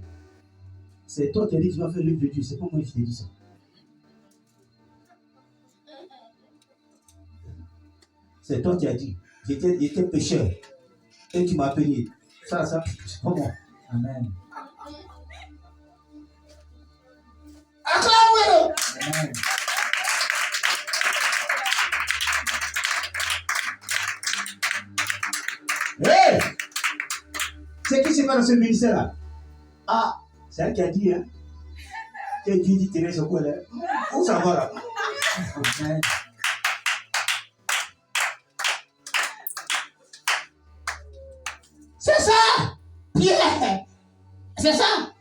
C'est toi qui as dit que tu vas faire l'œuvre de Dieu, c'est pas moi qui t'ai dit ça. C'est toi qui as dit, j'étais pécheur et tu m'as payé. Ça, c'est pas moi. Amen. Acclame-le. Amen. Hey! C'est qui c'est pas dans ce ministère-là? Ah, c'est elle qui a dit, hein? Que Dieu dit tenez ce quoi là? Où ça va là? Amen. C'est ça! Pierre! C'est ça!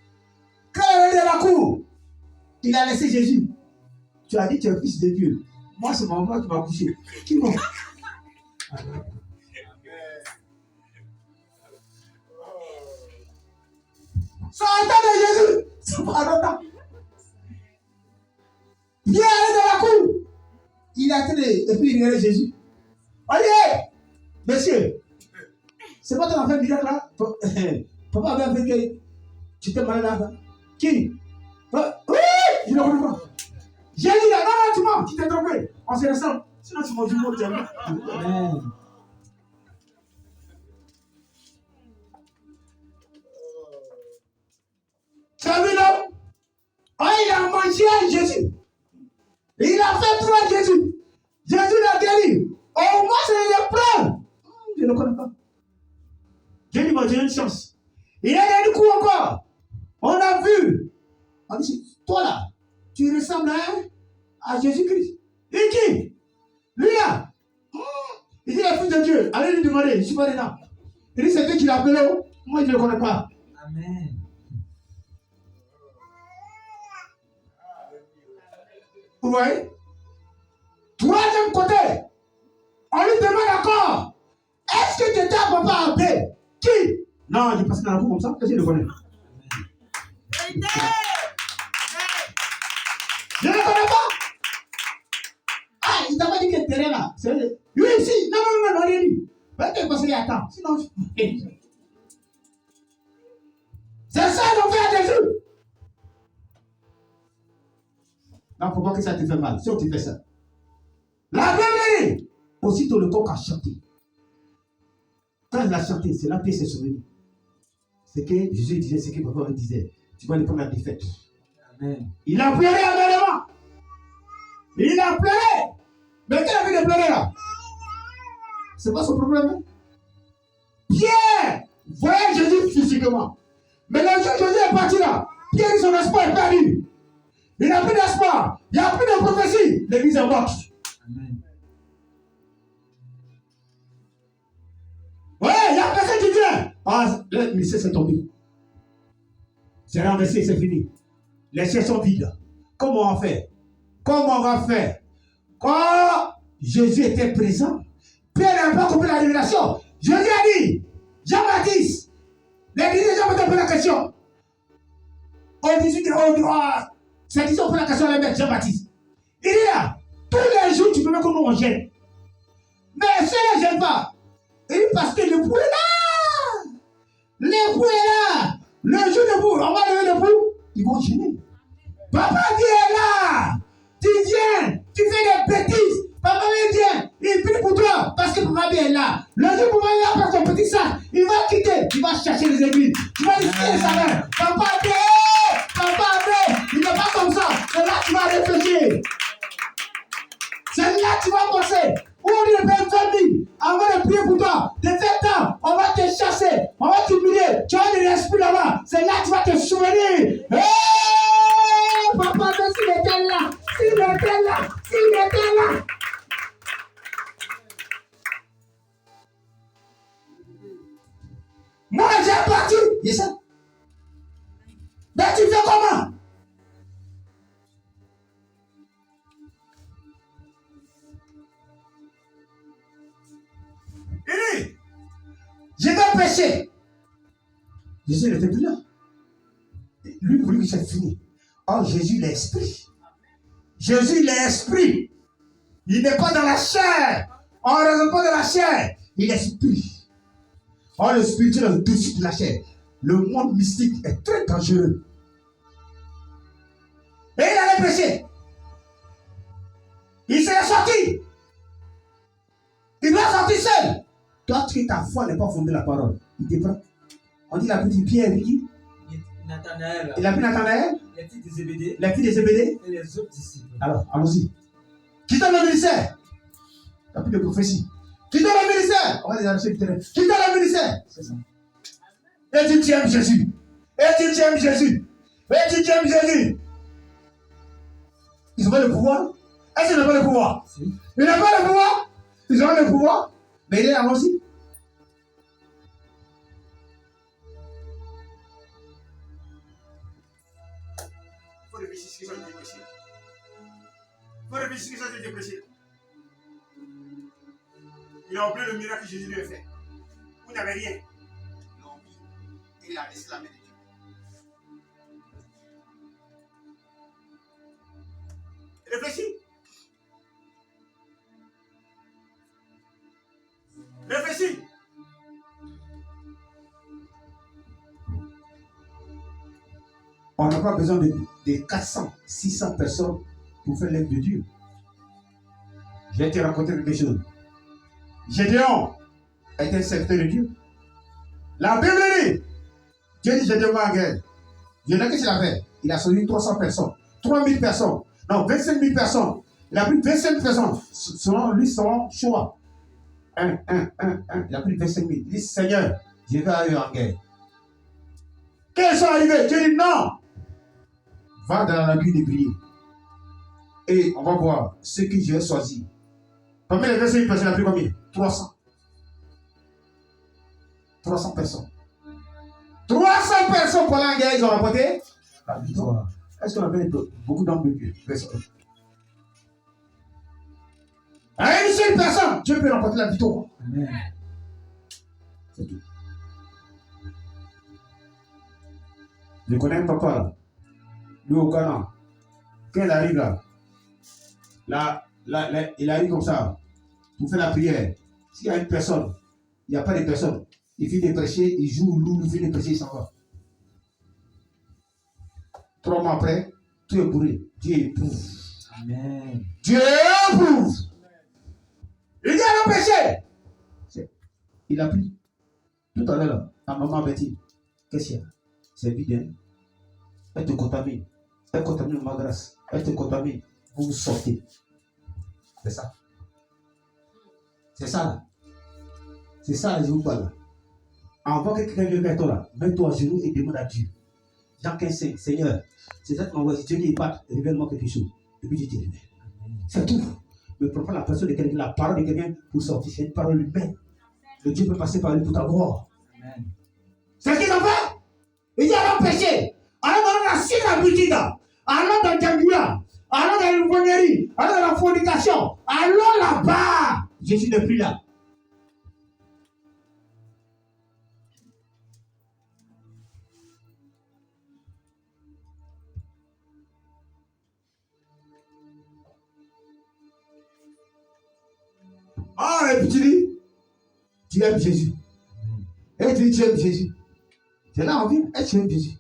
Quand il est dans la cour, il a laissé Jésus. Tu as dit tu es fils de Dieu. Moi, c'est mon père qui m'a couché. Qui m'a? Ça entend de Jésus! C'est pas longtemps. Pierre est dans la cour. Il a télé et puis il regardait Jésus. Allez! Monsieur! C'est pas ton affaire miracle là? Papa avait fait que tu t'es malade là. Qui? Oui! Je ne comprends pas. J'ai dit là, non, tu mens, tu t'es trompé. On se ressemble. Sinon, tu m'as dit mot, tu Amen. Tu as vu l'homme? Oh, il a mangé à Jésus. Il a fait trois Jésus. Jésus l'a guéri. Au moins, c'est les preuves. Je ne connais pas. Dieu lui m'a donné une chance. Il a donné coup encore. On a vu. On dit, toi là, tu ressembles à Jésus-Christ. Et qui? Lui là. Il dit, le fils de Dieu. Allez lui demander, je ne suis pas dedans. Il dit, c'est Dieu qui l'a appelé. Moi, je ne le connais pas. Amen. Vous voyez? Troisième côté, on lui demande encore, est-ce que tu étais à papa Abbé? Qui? Non, il est passé dans la cour comme ça, qu'est-ce qu'il le connaît? Je ne le connais pas. Ah, il t'a pas dit que le terrain là, c'est lui ici. Non, rien dit. Va-t-il passer à temps? Sinon, c'est ça l'on fait à Jésus. Non, pourquoi que ça te fait mal? Si on te fait ça. La Bible dit, aussitôt le coq a chanté. Quand il a chanté, c'est la paix s'est souvenue. C'est que Jésus disait, ce que papa me disait. Tu vas aller prendre la défaite. Amen. Il a pleuré amèrement. Il a pleuré. Mais quel a vu de pleurer là? C'est pas son problème. Hein? Pierre voyait Jésus physiquement. Mais le jour où Jésus est parti là, Pierre dit son espoir est perdu. Il n'a plus d'espoir. Il n'y a plus de prophétie. L'église est morte. Amen. Ouais, il y a personne qui vient. Ah, le ministère s'est tombé. C'est renversé, c'est fini. Les cieux sont vides. Comment on va faire? Comment on va faire? Quand Jésus était présent, Pierre n'a pas compris la révélation. Jésus a dit, Jean-Baptiste, les dirigeants vont te poser la question. On dit, c'est dit, on pose la question à la Jean-Baptiste. Il dit là, tous les jours, tu peux mettre comme on gêne. Mais ça ne gêne pas. Il dit parce que le pouls est là. Le pouls est là. Le jour de pouls, on va lever le pouls, ils vont gêner. Papa Dieu est là. Tu viens, tu fais des bêtises. Papa vient, il prie pour toi parce que papa Dieu est là. Le jour où papa est là avec ton petit sac, il va quitter, il va chercher les aiguilles. Tu vas risquer sa main. Papa Dieu, il n'est pas comme ça. C'est là que tu vas réfléchir. C'est là que tu vas penser. Où on est bien famille, avant de prier pour toi, de faire temps, on va te chasser, on va t'humilier, tu as de l'esprit là-bas, c'est là que tu vas te souvenir. Hey, papa, s'il était là, s'il était là, s'il était là. Moi, j'ai parti, c'est ça. Mais tu fais comment? Il dit, je vais pécher. Jésus n'était plus là. Lui, pour lui, c'est fini. Oh, Jésus, l'esprit. Jésus, l'esprit. Il n'est pas dans la chair. On ne raisonne pas de la chair. Il est esprit. Oh, le spirituel est au-dessus de la chair. Le monde mystique est très dangereux. Et il allait pécher. Il s'est sorti. Il doit sortir seul. Toi, ta foi n'est pas fondée la parole. Il te prend. On dit la petite Pierre, qui? Nathanaël. Il a pris Nathanaël. Les filles des Zébédée. Les filles des Zébédée. Et les autres disciples. Alors, allons-y. Qui donne le ministère? Il n'y a plus de prophétie. Qui donne le ministère? On va les annoncer le terrain. Qui donne le ministère? C'est ça. Et tu aimes Jésus. Et tu aimes Jésus. Et tu aimes Jésus. Ils ont pas le pouvoir? Est-ce qu'ils n'ont pas le pouvoir? Si. Ils n'ont pas le pouvoir? Ils ont le pouvoir? Mais il est là aussi. Il faut réfléchir ce qu'ils ont été prêchés. Il faut réfléchir ce qu'ils ont été prêchés. Il a oublié le miracle que Jésus lui a fait. Vous n'avez rien. Il a oublié. Et il a laissé la main de Dieu. Réfléchis. Réfléchis. On n'a pas besoin de 400, 600 personnes pour faire l'œuvre de Dieu. J'ai été rencontré quelque chose. Gédéon était un serviteur de Dieu. La Bible dit, Dieu dit Gédéon va en guerre. Dieu n'a qu'est-ce qu'il a fait? Il a sauvé 300 personnes, 3000 personnes, non, 25 000 personnes. Il a pris 25 personnes, selon lui, son choix. Il a pris 25 000. Il dit, Seigneur, je vais aller en guerre. Qu'est-ce qui est arrivé? Dieu dit, non. Va dans la nuit de prier. Et on va voir ce que Dieu a choisi. Parmi les 25 000 personnes, il a pris combien? 300. 300 personnes. 300 personnes pour la guerre, ils ont rapporté la victoire. Est-ce qu'on a beaucoup d'hommes de Dieu? À une seule personne, Dieu peut remporter la victoire. Amen. C'est tout. Je connais un papa là. Lui au Ghana. Quand il arrive là, il arrive comme ça pour faire la prière. S'il y a une personne, il n'y a pas de personne. Il finit de prêcher, il joue loup, il finit de prêcher, il s'en va. 3 mois après, tout est bourré. Dieu éprouve. Amen. Dieu éprouve. Il dit à péché. Il a pris. Tout à l'heure, à maman Betty, qu'est-ce qu'il y a? C'est vide. Hein? Elle te contamine. Elle contamine ma grâce. Elle te contamine. Vous sortez. C'est ça. C'est ça là. C'est ça, je vous parle. Avant que quelqu'un vienne vers toi là, mets-toi à genoux et demande à Dieu. Jean 15, Seigneur, c'est ça que m'envoie. Si Dieu dit, révèle-moi quelque chose. Et puis je te révèle. C'est tout. Mais prends la personne de quelqu'un, la parole de quelqu'un pour sortir. C'est une parole humaine. Le Dieu peut passer par lui pour ta gloire. Amen. C'est ce qu'ils ont fait. Ils disent alors péché. Alors dans la cybernétique, alors dans le gambia, alors dans l'ouvonnerie, alors dans la fornication, alors là-bas. Jésus n'est plus là. Ah, et puis tu aimes Jésus. Et tu dis, tu aimes Jésus. C'est là, on vit, et tu aimes Jésus.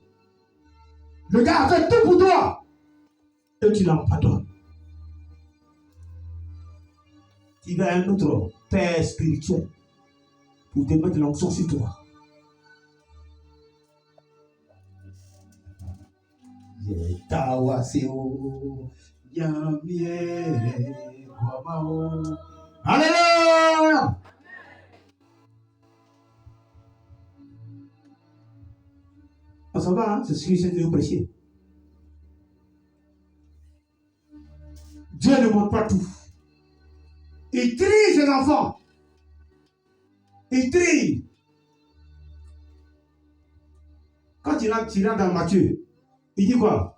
Le gars a fait tout pour toi. Et tu l'en pardonnes. Tu vas à un autre père spirituel pour te mettre l'onction sur toi. Alléluia. On s'en va, hein? C'est ce que je vais vous prêcher. Dieu ne montre pas tout. Il trie ses enfants. Il trie. Quand il rentre dans Matthieu, il dit quoi?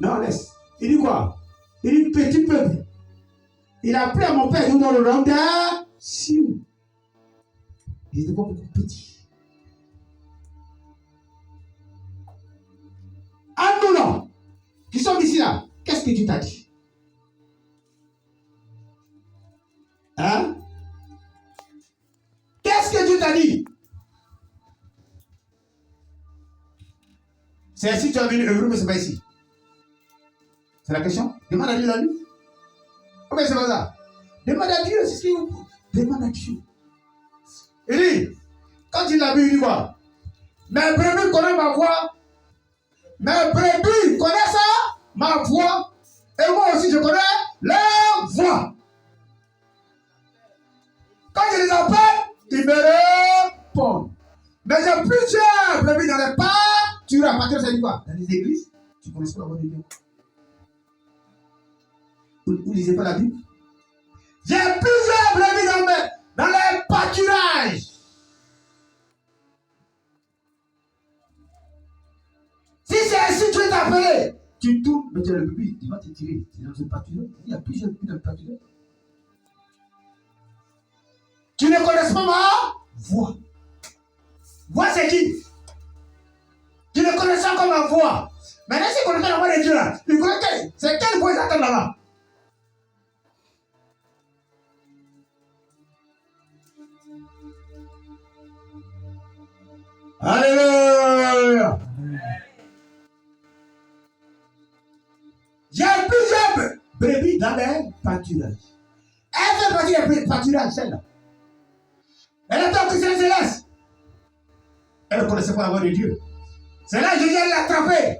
Non, laisse. Il dit quoi? Il dit petit peuple. Il a appelé à mon père dans le rang d'un Sion. Il n'était pas beaucoup petit. À nous là, qui sommes ici là, qu'est-ce que Dieu t'a dit? Hein? Qu'est-ce que Dieu t'a dit? C'est ici que tu as venu heureux, mais ce n'est pas ici. C'est la question? Demande à Dieu la nuit. Comment c'est pas ça? Demande à Dieu, c'est ce qu'il vous demande à Dieu. Il dit, quand il l'a vu, il dit quoi? Mes brebis connaissent ma voix. Mes brebis connaissent ma voix. Et moi aussi, je connais leur voix. Quand je les appelle, ils me répondent. Mais j'ai plusieurs brebis dans les pâturages. Pâturages, ça dit quoi? Dans les églises, tu ne connais pas la voix de Dieu. Vous ne lisez pas la Bible? J'ai plusieurs brebis dans les pâturages. Si c'est ainsi que tu es appelé, tu tournes, mais tu as le bébé, il va te tirer. C'est dans une pâturage. Il y a plusieurs brebis dans le pâturage. Tu ne connais pas ma voix. Voix, c'est qui? Tu ne connais pas encore ma voix. Maintenant, si tu connais la voix de Dieu là, tu connais quelle? C'est quelle voix ils attendent là-bas? Alléluia. J'ai plusieurs brebis dans les pâturages. Elle fait partie des pâturages, celle-là. Elle est en Christian Céleste. Elle ne connaissait pas la voix de Dieu. C'est là que Jésus l'a attrapée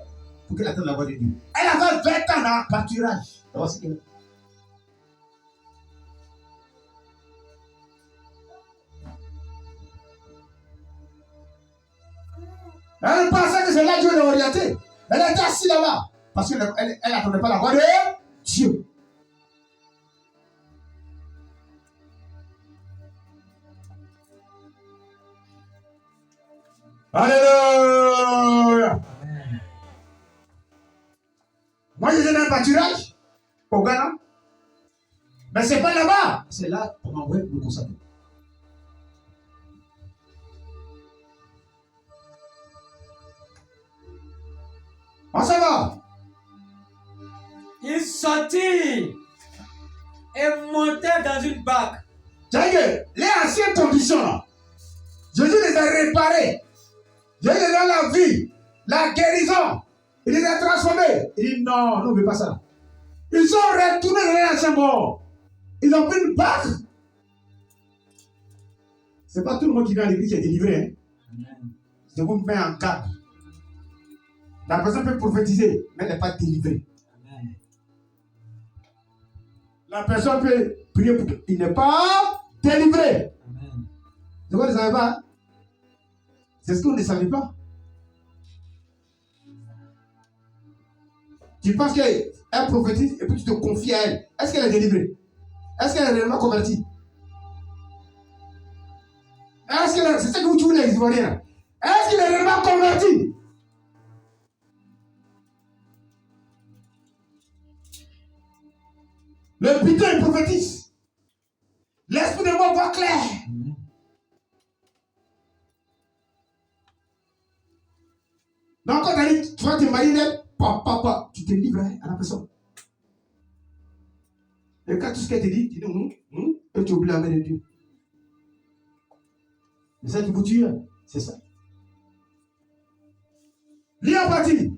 pour qu'elle attende la voix de Dieu. Elle avait 20 ans dans le pâturage. Voici qu'elle. Elle pensait que c'est là que Dieu l'a orienté. Elle était assise là-bas. Parce qu'elle n'attendait pas la voix de Dieu. Alléluia. Moi, je suis dans un pâturage au Ghana. Mais ce n'est pas là-bas. C'est là qu'on m'a envoyé me consacrer. On s'en va. Il sortit et montait dans une barque. C'est-à-dire que les anciennes conditions, là, Jésus les a réparées. Jésus les a la vie, la guérison. Il les a transformés. Il dit non, on ne veut pas ça. Ils sont retournés dans l'ancien mort. Ils ont pris une barque. Ce n'est pas tout le monde qui vient à l'église qui est délivré. Hein? Amen. Je vous mets en garde. La personne peut prophétiser, mais elle n'est pas délivrée. Amen. La personne peut prier pour qu'il n'est pas délivré. Amen. C'est quoi, vous ne savez pas? C'est ce qu'on ne savait pas. Tu penses qu'elle prophétise et puis tu te confies à elle. Est-ce qu'elle est délivrée? Est-ce qu'elle est réellement convertie? Est-ce qu'elle est... C'est ça que vous trouvez les Ivoiriens. Est-ce qu'elle est réellement convertie? Le putain il prophétise. L'esprit de moi voit clair. Amen. Donc quand tu vas te marier, papa, tu te livres à la personne. Et quand tout ce qu'elle te dit, tu dis et tu oublies la main de Dieu. C'est ça qui vous tue, c'est ça. Lis en partie.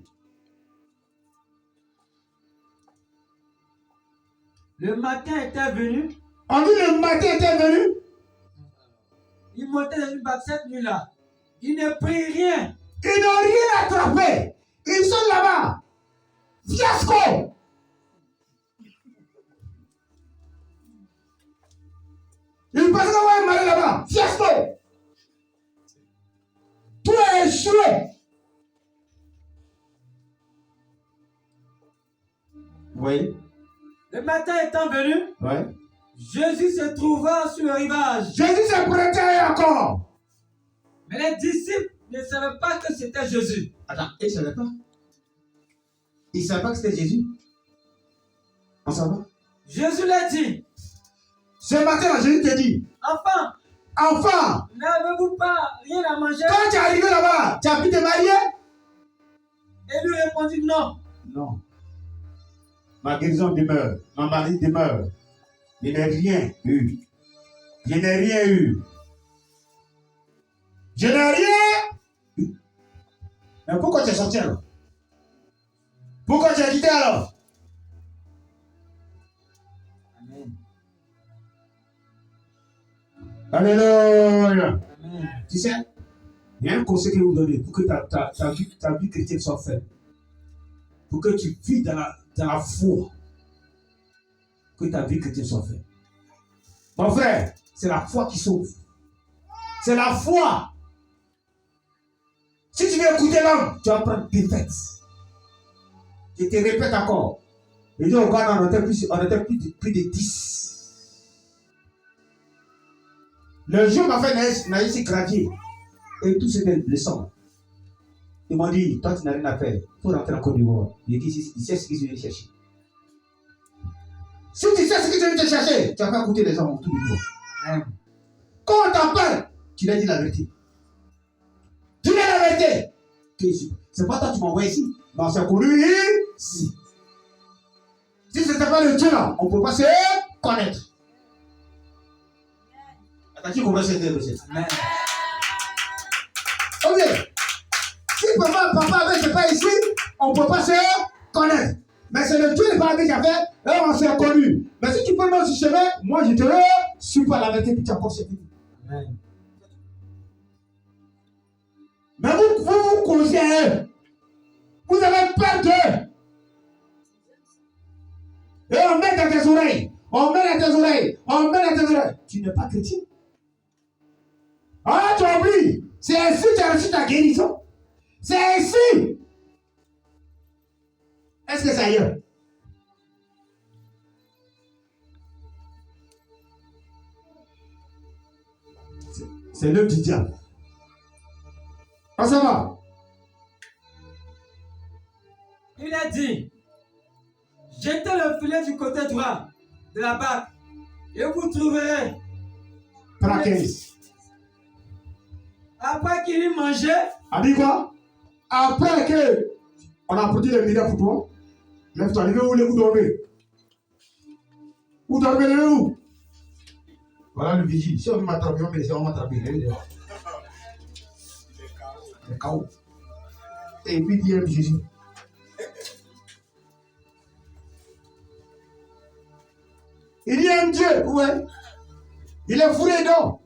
Le matin était venu. On dit le matin était venu. Il montait dans une barque cette nuit-là. Il ne prit rien. Ils n'ont rien attrapé. Ils sont là-bas. Fiasco. Ils pensent qu'on va aller là-bas. Fiasco. Tout est échoué. Oui. Le matin étant venu, Oui. Jésus se trouva sur le rivage. Jésus s'est prêté encore. Mais les disciples ne savaient pas que c'était Jésus. Attends, ils ne savaient pas. Ils ne savaient pas que c'était Jésus. On s'en va. Jésus l'a dit. Ce matin, Jésus te dit, Enfant, enfant, n'avez-vous pas rien à manger? quand tu es arrivé là-bas, tu as pu te marier? Et lui répondit non. Non. Ma guérison demeure. Ma mari demeure. Je n'ai rien eu. Je n'ai rien eu. Je n'ai rien eu. Mais pourquoi tu es sorti alors? Pourquoi tu as quitté alors? Amen. Alléluia. Amen. Tu sais, il y a un conseil que je vous donne pour que ta vie chrétienne soit faite. Pour que tu vis dans la foi. Que ta vie chrétienne soit faite. Mon frère, c'est la foi qui sauve. C'est la foi. Si tu veux écouter l'homme, tu vas prendre défaite. Je te répète encore. Les deux au Ghana, on était plus de 10. Le jour m'a fait Naïs Gravier. Et tous c'était le sang. Ils m'ont dit, toi tu n'as rien à faire. Il faut rentrer en Côte d'Ivoire. J'ai dit, il sait ce qu'ils viennent chercher. Si tu sais ce que tu viens te chercher, tu vas pas écouter les gens autour du monde. Quand on t'appelle, tu leur dis la vérité. Tu dis la vérité. C'est pas toi qui m'envoies ici. Non, c'est connu ici. Si ce n'était pas le Dieu là, on ne peut pas se connaître. Attends, tu comprends ce que je veux dire? Ok. Si papa avait ce pas ici, on ne peut pas se connaître. Mais c'est le Dieu de paradis qui a fait, et on s'est connu. Mais si tu peux dans ce chemin, moi je te le suis pas la vérité, puis tu as encore cette vie. Mais vous causez à eux. Vous avez peur d'eux. Et on met dans tes oreilles. On met dans tes oreilles. On met dans tes oreilles. Tu n'es pas chrétien. Ah, tu oublies. C'est ainsi que tu as reçu ta guérison. C'est ainsi. Est-ce que c'est ailleurs? C'est l'œuvre du diable. On s'en va. Il a dit, jetez le filet du côté droit de la barque et vous trouverez. Par 15. Après qu'il eut mangé, A dit quoi? Après que On a produit les miracles pour toi. Lève-toi, levez-vous, vous dormez. Vous dormez, levez-vous. Voilà le vigile. Si on veut m'attraper, on va m'attraper. Le chaos. Et puis il aime Jésus. Il aime Dieu, ouais. Il est fourré d'or.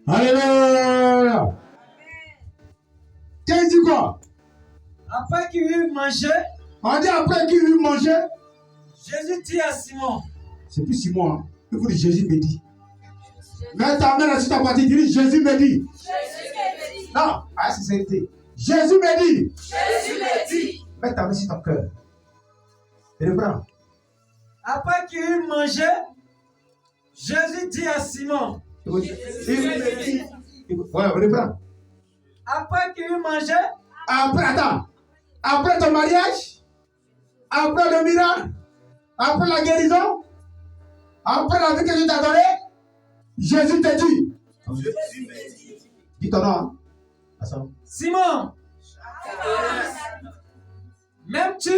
Alléluia. Qu'est-ce qu'il dit quoi? Après qu'il eut mangé, On dit après qu'il eut mangé. Jésus dit à Simon. C'est plus Simon, hein. Il faut dire Jésus me dit. Mets ta main sur ta partie, dis Jésus me dit. Jésus me dit. Non, à sincérité. Jésus me dit. Jésus me dit. Mets ta main sur ton cœur. Reprends. Après qu'il eut mangé, Jésus dit à Simon. Jésus me dit. Ouais, reprends. Après qu'il eut mangé, Après, attends. Après ton mariage, après le miracle, après la guérison, après la vie que Dieu t'a donnée, Jésus te dit. Jésus me dit. Dis ton nom. Hein? Simon, m'aimes-tu?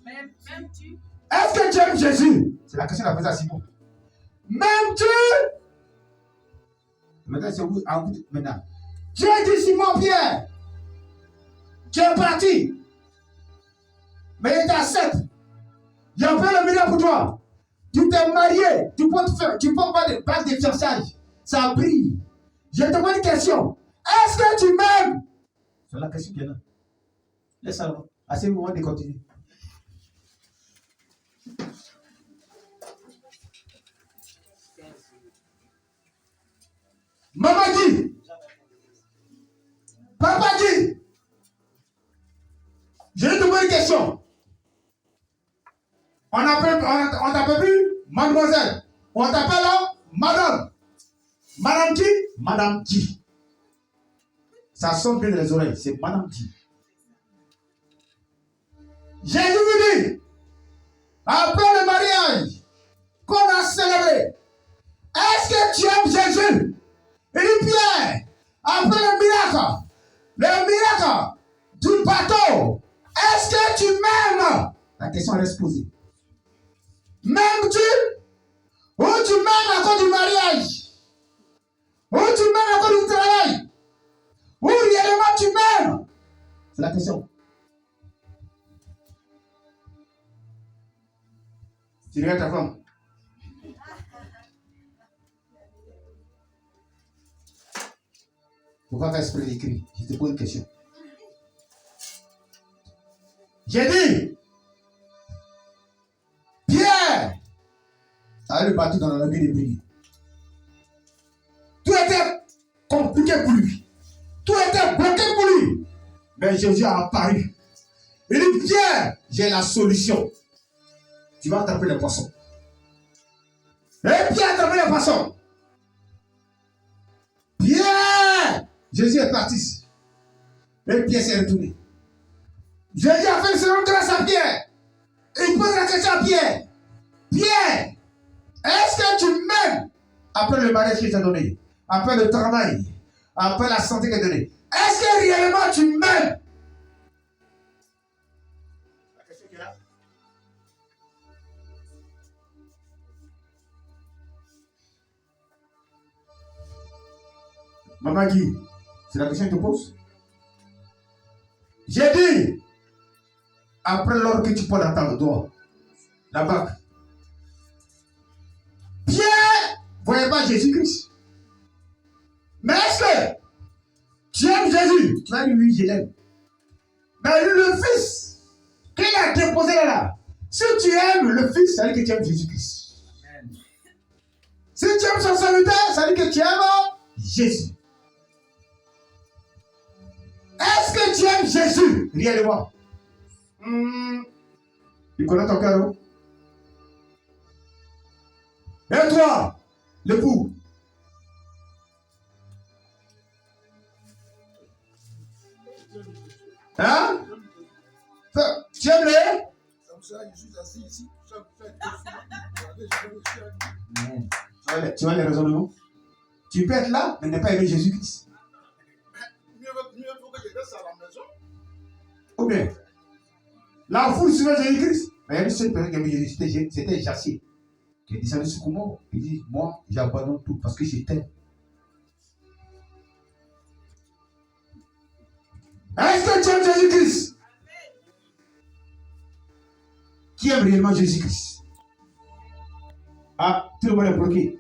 M'aimes-tu? Est-ce que tu aimes Jésus? C'est la question de la posée à Simon. M'aimes-tu? Maintenant, c'est vous, à vous maintenant. Dieu dit Simon Pierre, tu es parti. Mais il t'accepte. Il y a fait le miracle pour toi. Tu t'es marié. Tu peux faire des bagues de fiançailles. Ça brille. Je te pose une question. Est-ce que tu m'aimes? C'est la question qui est là. Laisse-la. Assez-vous, on va continuer. Maman dit. Papa dit. Je vais te poser une question. On t'appelle plus mademoiselle. On t'appelle là madame. Madame qui? Madame qui? Ça sonne bien dans les oreilles. C'est madame qui? Jésus vous dit, après le mariage qu'on a célébré, est-ce que tu aimes Jésus? Il dit Pierre, après le miracle du bateau, est-ce que tu m'aimes? La question reste posée. M'aimes-tu? Ou tu m'aimes à cause du mariage? Ou tu m'aimes à cause du travail? Ou réellement tu m'aimes? C'est la question. Tu regardes ta femme. Pourquoi faire exprès d'écrire? Je te pose une question. J'ai dit, Pierre a le bateau dans la nuit de prière. Tout était compliqué pour lui. Tout était bloqué pour lui. Mais Jésus a apparu. Il dit, Pierre, j'ai la solution. Tu vas attraper les poissons. Et Pierre a attrapé les poissons. Pierre! Jésus est parti. Et Pierre s'est retourné. Jésus a fait le second grâce à Pierre. Et il pose la question à Pierre. Pierre, est-ce que tu m'aimes? Après le mariage qu'il t'a donné, après le travail, après la santé qu'il t'a donnée, est-ce que réellement tu m'aimes? La question qui est là. Maman Guy, c'est la question que je te pose. J'ai dit, après l'or que tu peux attendre, toi, la bague. Pierre, voyez pas Jésus-Christ. Mais est-ce que tu aimes Jésus? Tu vas dire oui, je l'aime. Mais le Fils qu'il a déposé là, si tu aimes le Fils, ça veut dire que tu aimes Jésus-Christ. Si tu aimes son serviteur, ça veut dire que tu aimes Jésus. Est-ce que tu aimes Jésus? Réellement. Tu connais ton cœur? Et toi, l'époux, ça, je suis assis ici. Tu vois les raisonnements? Tu peux être là, mais ne pas aimer Jésus-Christ. Mieux vaut que je reste à la maison. Ou bien, la foule suivait Jésus-Christ. Mais il y a une seule personne qui aimait Jésus, c'était Jacier. Qui est descendu sur comment? Il dit, moi, j'abandonne tout parce que je t'aime. Est-ce que tu aimes Jésus-Christ? Qui aime réellement Jésus-Christ? Ah, tout le monde est bloqué.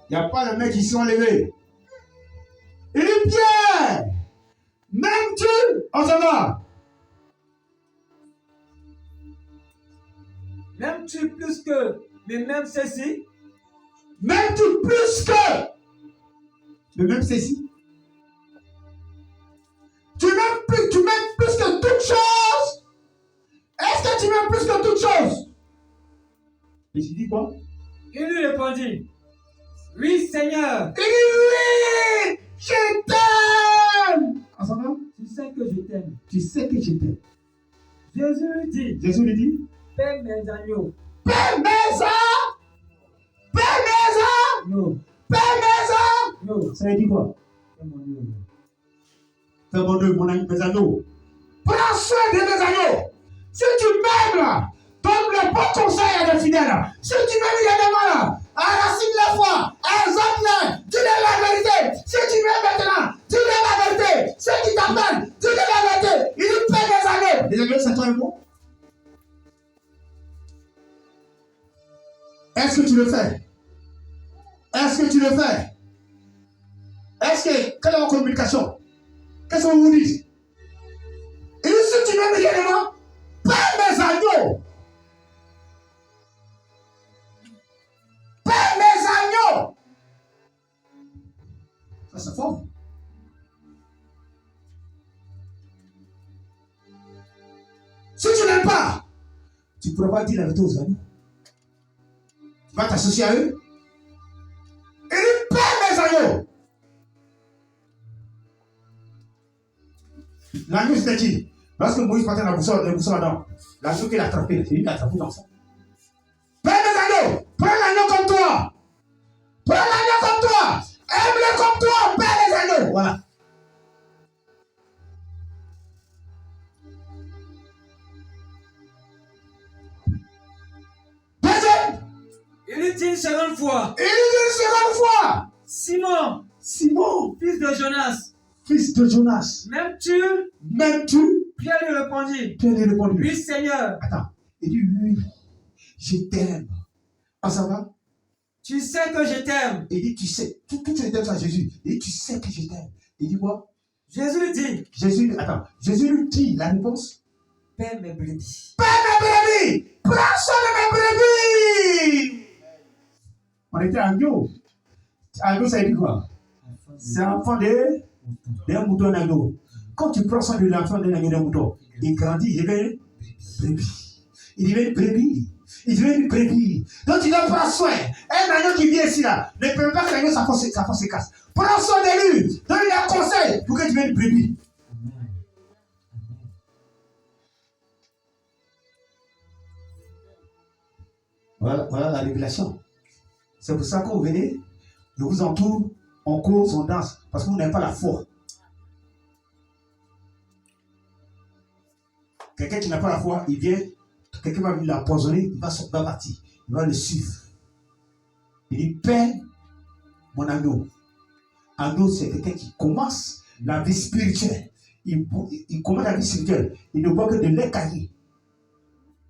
Il n'y a pas de mecs qui sont levés. Il dit, Pierre, m'aimes-tu? On s'en va. M'aimes-tu plus que, mais même ceci? M'aimes-tu plus que? Mais même ceci. Tu m'aimes plus que toute chose. Est-ce que tu m'aimes plus que toute chose? Et je dis quoi? Il lui répondit, oui, Seigneur. Il dit, oui, je t'aime. On s'en va? Tu sais que je t'aime. Tu sais que je t'aime. Jésus lui dit, paie mes agneaux. Paie mes âmes. Paie mes âmes. Non. Paie mes âmes. Non. Ça veut dire quoi? C'est mon Dieu. Fais mon Dieu, mon ami, mes agneaux. Prends soin de mes agneaux. Si tu m'aimes là, donne le bon conseil à tes fidèles. Si tu m'aimes également là, enracine la foi, examine-les, dis-leur la vérité. Si tu m'aimes maintenant, dis-leur la vérité. Ceux qui t'appellent, dis-leur la vérité. Il nous paie mes agneaux. Les agneaux, c'est toi et moi. Est-ce que tu le fais? Est-ce que tu le fais? Est-ce que, quelle est la communication? Qu'est-ce que vous vous dites? Et si tu m'aimes également, paie mes agneaux. Paie mes agneaux. Ça, c'est fort. Si tu n'aimes pas, tu ne pourras pas dire la vérité aux agneaux. Tu vas t'associer à eux. Et il paie mes agneaux. L'agneau, c'était qui? Lorsque Moïse partait dans la boussole là-dedans, l'agneau qu'il a attrapé, c'est lui qui a attrapé dans ça. Paie mes agneaux. Prends l'agneau comme toi. Prends l'agneau comme toi. Aime-le comme toi. Paie les agneaux. Voilà. Deuxième. Il lui dit une seconde fois, Il dit une seconde fois. Simon, Simon, fils de Jonas, fils de Jonas, m'aimes-tu? m'aimes-tu? Pierre lui répondit, Pierre lui répondit. oui, Seigneur. Attends. Il dit oui, je t'aime. Ah, ça va? Tu sais que je t'aime. Il dit, tu sais, tout tu t'aimes à Jésus. Il dit, tu sais que je t'aime. Il dit quoi? Jésus lui dit, Jésus lui dit la réponse. paie mes brebis. Paie mes brebis! Prends soin de mes brebis! On était agneau. Agneau, ça veut dire quoi? C'est enfant d'un mouton d'agneau. Quand tu prends soin de l'enfant d'un agneau d'un mouton, il grandit, il devient brebis. Il devient une brebis. Il devient une brebis. Donc tu dois prendre soin. Un agneau qui vient ici là, ne peut pas que l'agneau sa force se casse. Prends soin de lui. Donne-lui un conseil pour que tu deviennes une brebis. Voilà la révélation. C'est pour ça qu'on venez, je vous entoure, on cause, on danse, parce que vous n'avez pas la foi. Quelqu'un qui n'a pas la foi, il vient, quelqu'un va venir l'empoisonner, il va partir, il va le suivre. Il dit, Père, mon agneau. Agneau, c'est quelqu'un qui commence la vie spirituelle. Il commence la vie spirituelle. Il ne boit que de lait caillé.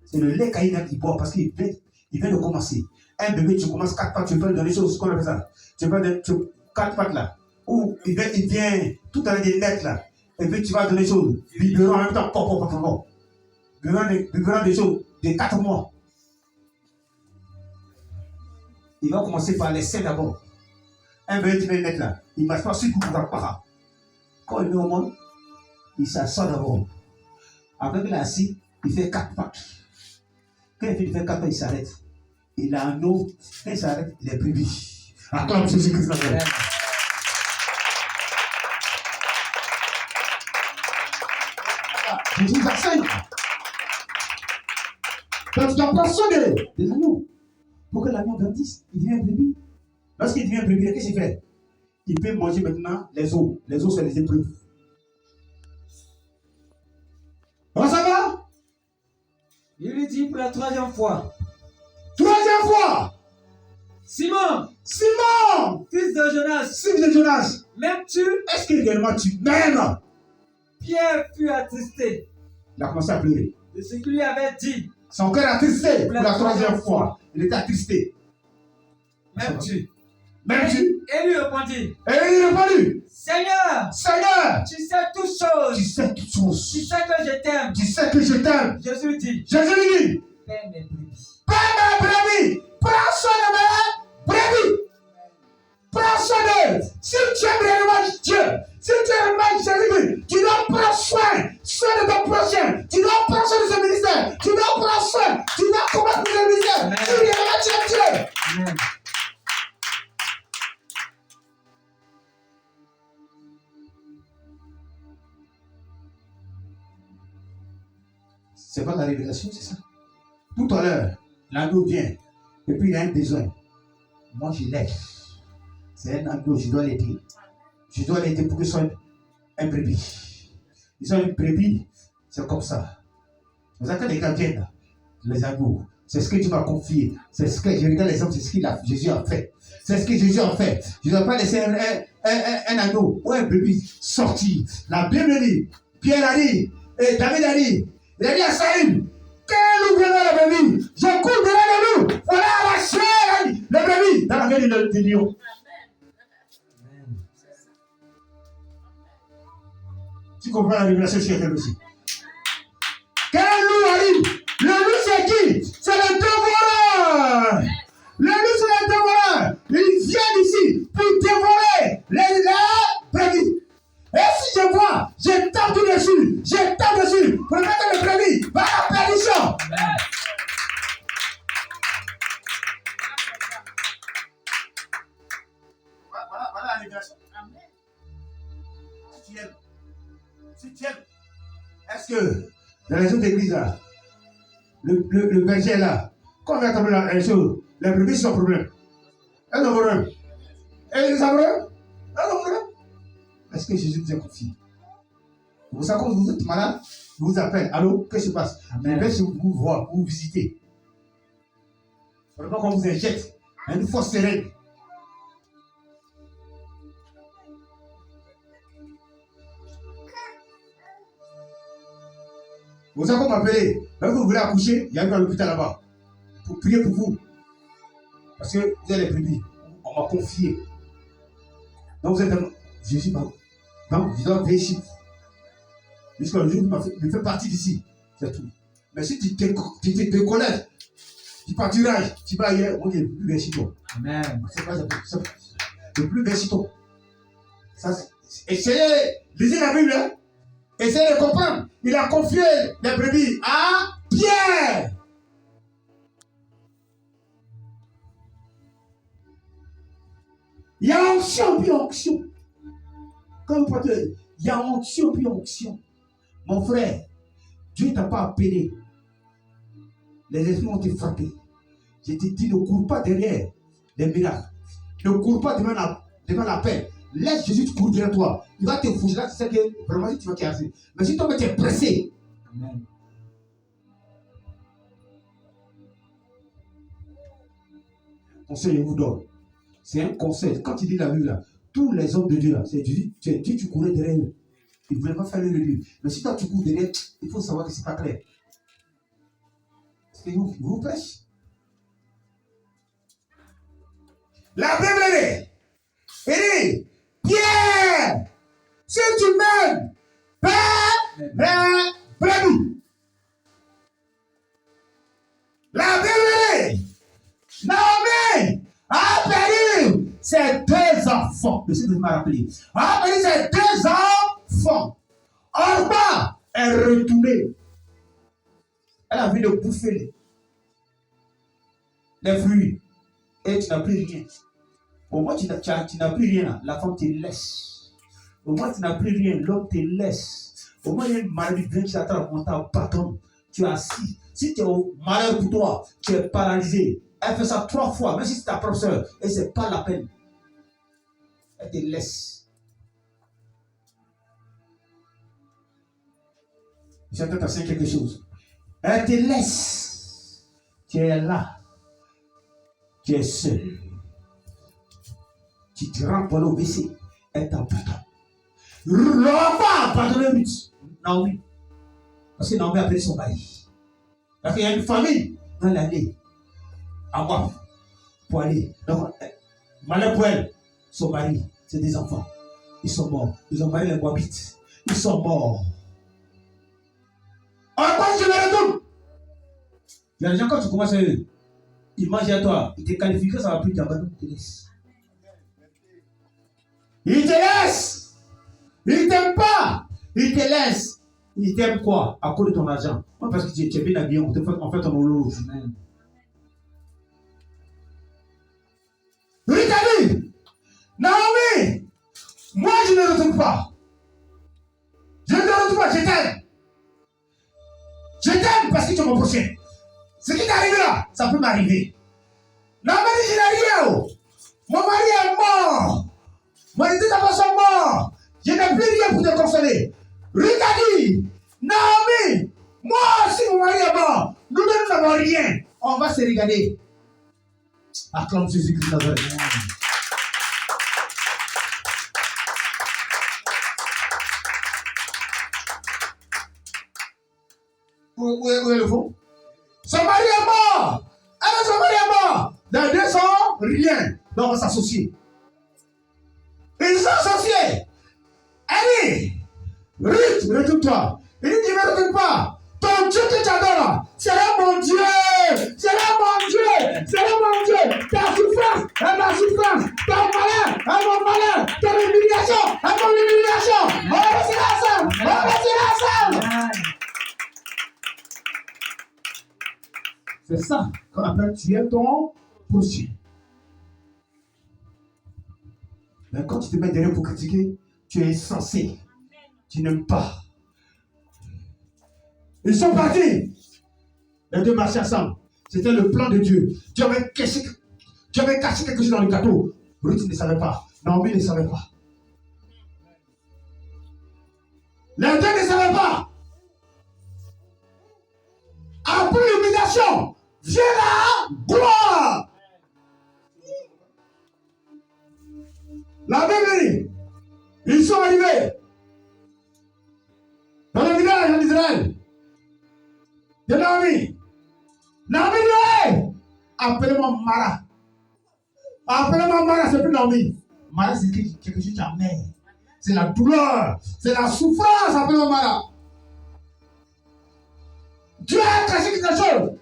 C'est le lait caillé qu'il boit parce qu'il vient de commencer. Un bébé, tu commences 4 pattes, tu peux lui donner des choses, qu'on appelle ça. Tu peux donner 4 pattes là. Ou il vient tout avec des lettres là. Et puis tu vas donner des choses. Biberon en même temps, biberon des choses de 4 mois. Il va commencer par les seins d'abord. Un bébé, tu mets une lettre là. Il ne marche pas sur le coup pour pas. Quand il met au monde, il s'assoit d'abord. Après qu'il est assis, il fait 4 pattes. Quand il fait 4 pattes, il s'arrête. Il a un eau, quand il s'arrête, il est brebis. Acclame Jésus-Christ. Jésus enseigne. Donc tu dois prendre soin de l'agneau pour que l'agneau grandisse. Il devient brebis. Lorsqu'il devient brebis, qu'est-ce qu'il fait? Il peut manger maintenant les os. Les os, c'est les épreuves. Comment ça va? Il lui dit pour la 3e fois. 3e fois. Simon, Simon, fils de Jonas, fils de Jonas, m'aimes-tu? est-ce que réellement tu m'aimes? Pierre fut attristé Il a commencé à pleurer. de ce qu'il lui avait dit. Son cœur attristé pour la 3e fois. Il était attristé. M'aimes-tu? M'aimes-tu? Et lui répondit, Et il répondit, Seigneur, Seigneur, tu sais toutes choses. tu sais toutes choses. Tu sais que je t'aime. Tu sais que je t'aime. Jésus lui dit, Jésus lui dit, paie mes brebis. paie mes brebis. Prends soin de mes brebis. Prends soin d'eux. Si tu aimes réellement Dieu, si tu aimes réellement Jésus, tu dois prendre soin de ton prochain. Tu dois prendre soin de ce ministère. Tu dois prendre soin. Tu dois combattre le ministère. Amen. Si réellement tu aimes Dieu. Amen. C'est pas la révélation, c'est ça. Tout à l'heure, l'agneau vient. Et puis il a un besoin. Moi, je l'aide. C'est un agneau, je dois l'aider. Je dois l'aider pour qu'il soit un brebis. Il soit une brebis, c'est comme ça. Vous avez les gars viennent, les agneaux. C'est ce que tu m'as confié. C'est ce que je regarde les hommes, c'est ce que Jésus a fait. C'est ce que Jésus a fait. Je ne dois pas laisser un agneau ou un brebis sortir. La Bible dit, Pierre a dit, et David a dit, il a dit à Saül, quand nous venons la brebis, je cours derrière de nous. Voilà arracher le brebis dans la gueule de lion. Tu comprends la révélation chez elle aussi. Quand le loup arrive, le loup c'est qui? C'est le dévoreur. Le loup c'est le dévoreur. Il vient ici pour dévorer les brebis. Et si je vois, je tape dessus pour mettre le brebis vers la perdition. Voilà la révélation. Si tu aimes, est-ce que dans les autres églises là, le berger là, quand on a trouvé la chose, les brebis sont problème. Elles ont problème. Elles ont problème. Est-ce que Jésus vous a confié? Vous savez, quand vous êtes malade, je vous appelle. Allô, qu'est-ce qui se passe? Je vais chez vous voir, vous visiter. Vraiment, quand vous injecte, une force sereine. Vous savez comment m'appeler? Quand vous voulez accoucher, il y a un hôpital là-bas. Pour prier pour vous. Parce que vous avez les brebis. On m'a confié. Donc vous êtes un... Jésus m'a... Donc je dois veiller ici. Jusqu'à le jour où il fait partie d'ici. C'est tout. Mais si tu te décolles, tu partiras, tu vas ailleurs, on est plus versito. Amen. C'est pas ça. Le plus versito. Essayez, lisez la Bible. Hein? Essayez de comprendre. Il a confié les brebis à Pierre. Il y a onction puis onction. Quand vous portez, il y a onction puis onction. Mon frère, Dieu ne t'a pas appelé. Les esprits vont te frapper. Je te dis, ne cours pas derrière les miracles. Ne cours pas devant la paix. Laisse Jésus te courir derrière toi. Il va te fouiller là, tu sais que vraiment tu vas te casser. Mais si toi tu es pressé, Amen. conseil, je vous donne. C'est un conseil. Quand tu dis la Bible là, tous les hommes de Dieu là, c'est Dieu, tu courais derrière eux. Ils ne voulaient pas faire le lui. Mais si toi tu cours derrière, il faut savoir que ce n'est pas clair. Est-ce que vous prêchez? La Bible dit, Pierre, si tu m'aimes, paie mes brebis. La Bible dit, Naomi a perdu ses 2 enfants. Le Seigneur m'a rappelé. A perdu ses 2 enfants. Orba est retournée. Elle a vu de bouffer les fruits. Et tu n'as plus rien. Au moins, tu n'as plus rien. La femme te laisse. Au moins, tu n'as plus rien. L'homme te laisse. Au moins, il y a une maladie qui t'attend à monter au bâton. Tu es assis. Si tu es au malheur pour toi, tu es paralysé. Elle fait ça 3 fois, même si c'est ta propre soeur, et c'est pas la peine. Elle te laisse. J'entends t'enseigner quelque chose. Elle te laisse. Tu es là. Tu es seul. Tu te rends pour aller au WC. Elle t'abandonne. L'enfant a pardonné Ruth. Naomi. Parce que Naomi a appelé son mari. Parce qu'il y a une famille dans l'année. À moi. Pour aller. Donc, malheur pour elle. Son mari, c'est des enfants. Ils sont morts. Ils ont marié les Moabites. Ils sont morts. Encore je le retourne. Il y a des gens, quand tu commences à eux, ils mangent à toi. Ils te qualifient que ça va plus t'abandonner. Ils te laissent. Ils te laissent. Ils ne t'aiment pas. Ils te laissent. Ils t'aiment quoi? À cause de ton argent. Moi, parce que tu es bien habillé, on fait ton horloge. Ruth a dit, Naomi, moi je ne retourne pas. Je ne retourne pas, je t'aime. Je t'aime parce que tu es mon prochain. Ce qui t'est arrivé là, ça peut m'arriver. Naomi dit, je n'ai rien. Mon mari est mort. Mon état d'abord sont morts. Je n'ai plus rien pour te consoler. Ruth a dit, Naomi, moi aussi mon mari est mort. Nous n'avons rien. On va se regarder. Acclame Jésus-Christ Nazareth. Où est le fond? Son mari est mort. Alors son mari est mort. Les deux sont rien. Donc on va s'associer. Ils sont associés. Elle dit, Ruth, retourne-toi. Il dit, ne me retourne pas. Ton Dieu que tu adores, c'est là mon Dieu. C'est là mon Dieu. C'est là mon Dieu. Ta souffrance est ma souffrance. Ton malheur est mon malheur. Ton humiliation est mon humiliation. On va rester ensemble. On va rester ensemble. C'est ça qu'on appelle tu es ton prochain. Mais quand tu te mets derrière pour critiquer, tu es insensé. Tu n'aimes pas. Ils sont partis. Les deux marchaient ensemble. C'était le plan de Dieu. Dieu avait caché quelque chose dans le gâteau. Ruth ne savait pas. Naomi ne savait pas. Les deux ne savaient pas. Après l'humiliation, vient la gloire. La Bible dit, ils sont arrivés dans le village en Israël de Naomi. Naomi dit, hey, appelez-moi Mara. Appelez-moi Mara, c'est plus Naomi. Mara, c'est quelque chose d'amer. C'est la douleur, c'est la souffrance, appelez-moi Mara. Dieu a caché quelque chose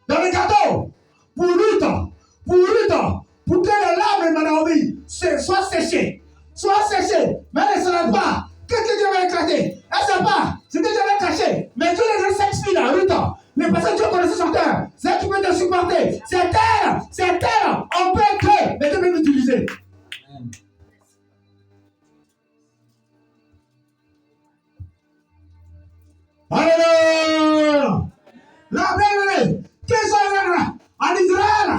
dans le gâteau pour Ruth, pour que les larmes de Naomi soient séchées. Mais elle ne savait pas que Dieu va éclater. Elle ne savait pas ce que Dieu va cacher. Mais Dieu les a cette fille-là, Ruth. Mais parce que Dieu connaissait son cœur, c'est elle qui peut te supporter. C'est elle, on peut être, mais Dieu peut l'utiliser. Alléluia! La Bible, qu'est-ce que en Israël?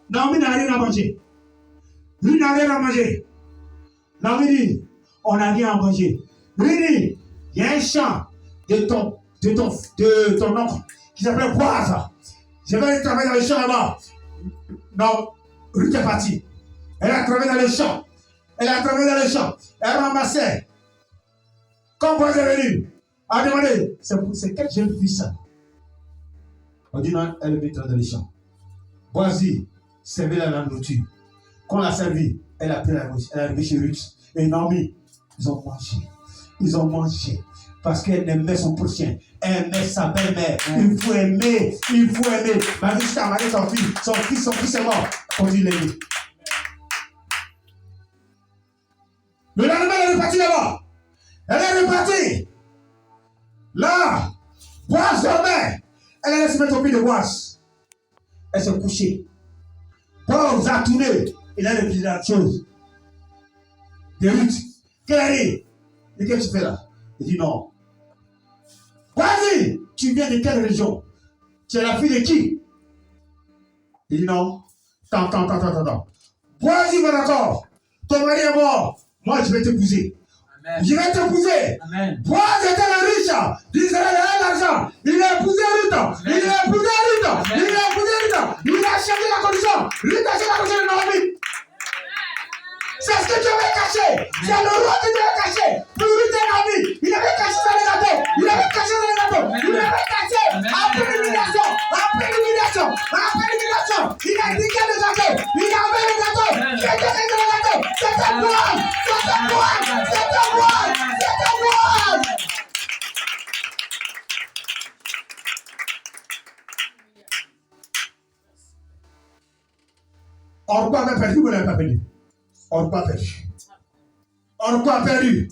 Naomi n'a rien à manger. Lui n'a rien à manger. Naomi dit, on n'a rien à manger. Lui dit, il y a un champ de ton oncle qui s'appelle Boaz. Je vais aller travailler dans le champ là-bas. Non, Ruth est partie. Elle a travaillé dans le champ. Elle a ramassé. Quand Boaz est venu, elle a demandé, c'est quelle jeune fille ça? On dit non, elle est dans le champ. Boaz dit, servez-la la nourriture. Quand on l'a servi, elle a pris la nourriture. Elle est arrivée chez Ruth. Et Naomi, ils ont mangé. Parce qu'elle aimait son prochain. Elle aimait sa belle-mère. Il faut aimer. Ma vie, c'est à son fils est mort. Continue l'aimer. Le lendemain, elle est repartie là-bas. Elle est repartie. Là, Boaz dormait. Elle allait se mettre au pied de Boaz. Elle s'est couchée. Boaz a tourné. Il a réfléchi à la chose. De Ruth. Qu'elle a dit? Et qu'est-ce que tu fais là? Il dit non. Vas-y. tu viens de quelle région? Tu es la fille de qui? Il dit non. Attends. Vas-y, mon accord. Ton mari est mort. Moi, je vais t'épouser. Amen. Je vais t'épouser. Amen. Boaz était le riche d'Israël, il a l'argent. Il a épousé Ruth. Il a épousé Ruth. Il a épousé Ruth. Il a changé la condition. Ruth a changé la condition de Naomi. C'est ce que Dieu avait caché. C'est le roi que Dieu avait caché. Pour Ruth et Naomi. Il avait caché dans les gâteaux. Il avait caché dans les gâteaux. Il avait caché. Après l'humiliation. Après l'humiliation. Après l'humiliation. Il a niqué le gâteau. Il a enlevé le gâteau. Qui était dans le gâteau? C'était Boaz. C'était Boaz. C'était Boaz. C'était Boaz. Orpa avait perdu ou il n'avait pas perdu? Orpa a perdu. Orpa a perdu.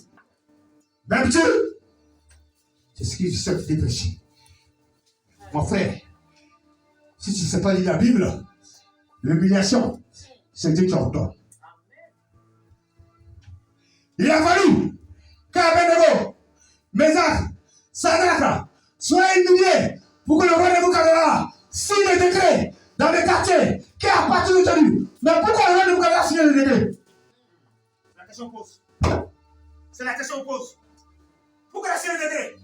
Même Dieu, c'est ce qu'il s'est fait péché. Mon frère, si tu ne sais pas lire la Bible, l'humiliation, c'est Dieu qui ordonne. Il a fallu qu'Abednego, Mésac, Sadrach soient humiliés pour que le roi Nebuchadnezzar signe le décret dans les quartiers qui appartiennent au salut. Mais pourquoi le roi Nebuchadnezzar signe le décret? C'est la question pose. C'est la question pose. Pourquoi la signe le décret?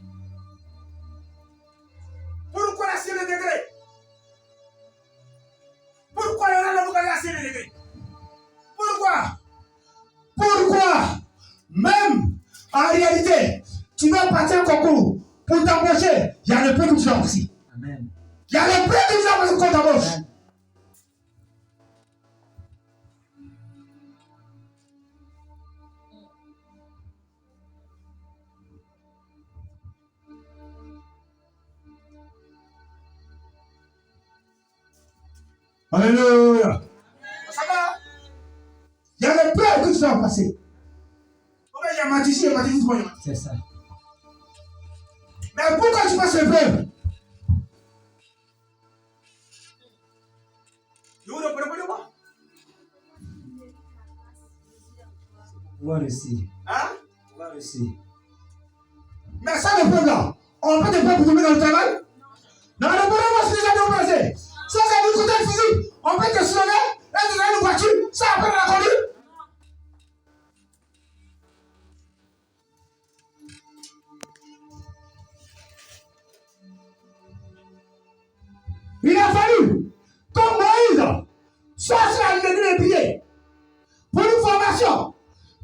Pourquoi la signe le décret? Pourquoi le roi Nebuchadnezzar signe le décret? Pourquoi? Même en réalité, tu dois partir un concours pour t'embaucher. Il y a le prix que tu dois aussi. Amen. Il y a le prix que tu dois aussi pour t'embaucher. Alléluia. Ça va? Il y a le prix que tu dois passer. Il y a Matissi, C'est ça. Mais pourquoi tu passes le preuve? Voir ici. Hein? Voir ici. Mais ça, le preuve là, on peut te faire pour tomber dans le travail? Dans le bonheur, c'est déjà bien passé. Ça, c'est du côté physique. On peut te soulever et te donner une voiture. Ça, après la conduite. Il a fallu, comme Moïse, soit sur la ligne de prier. Pour une formation,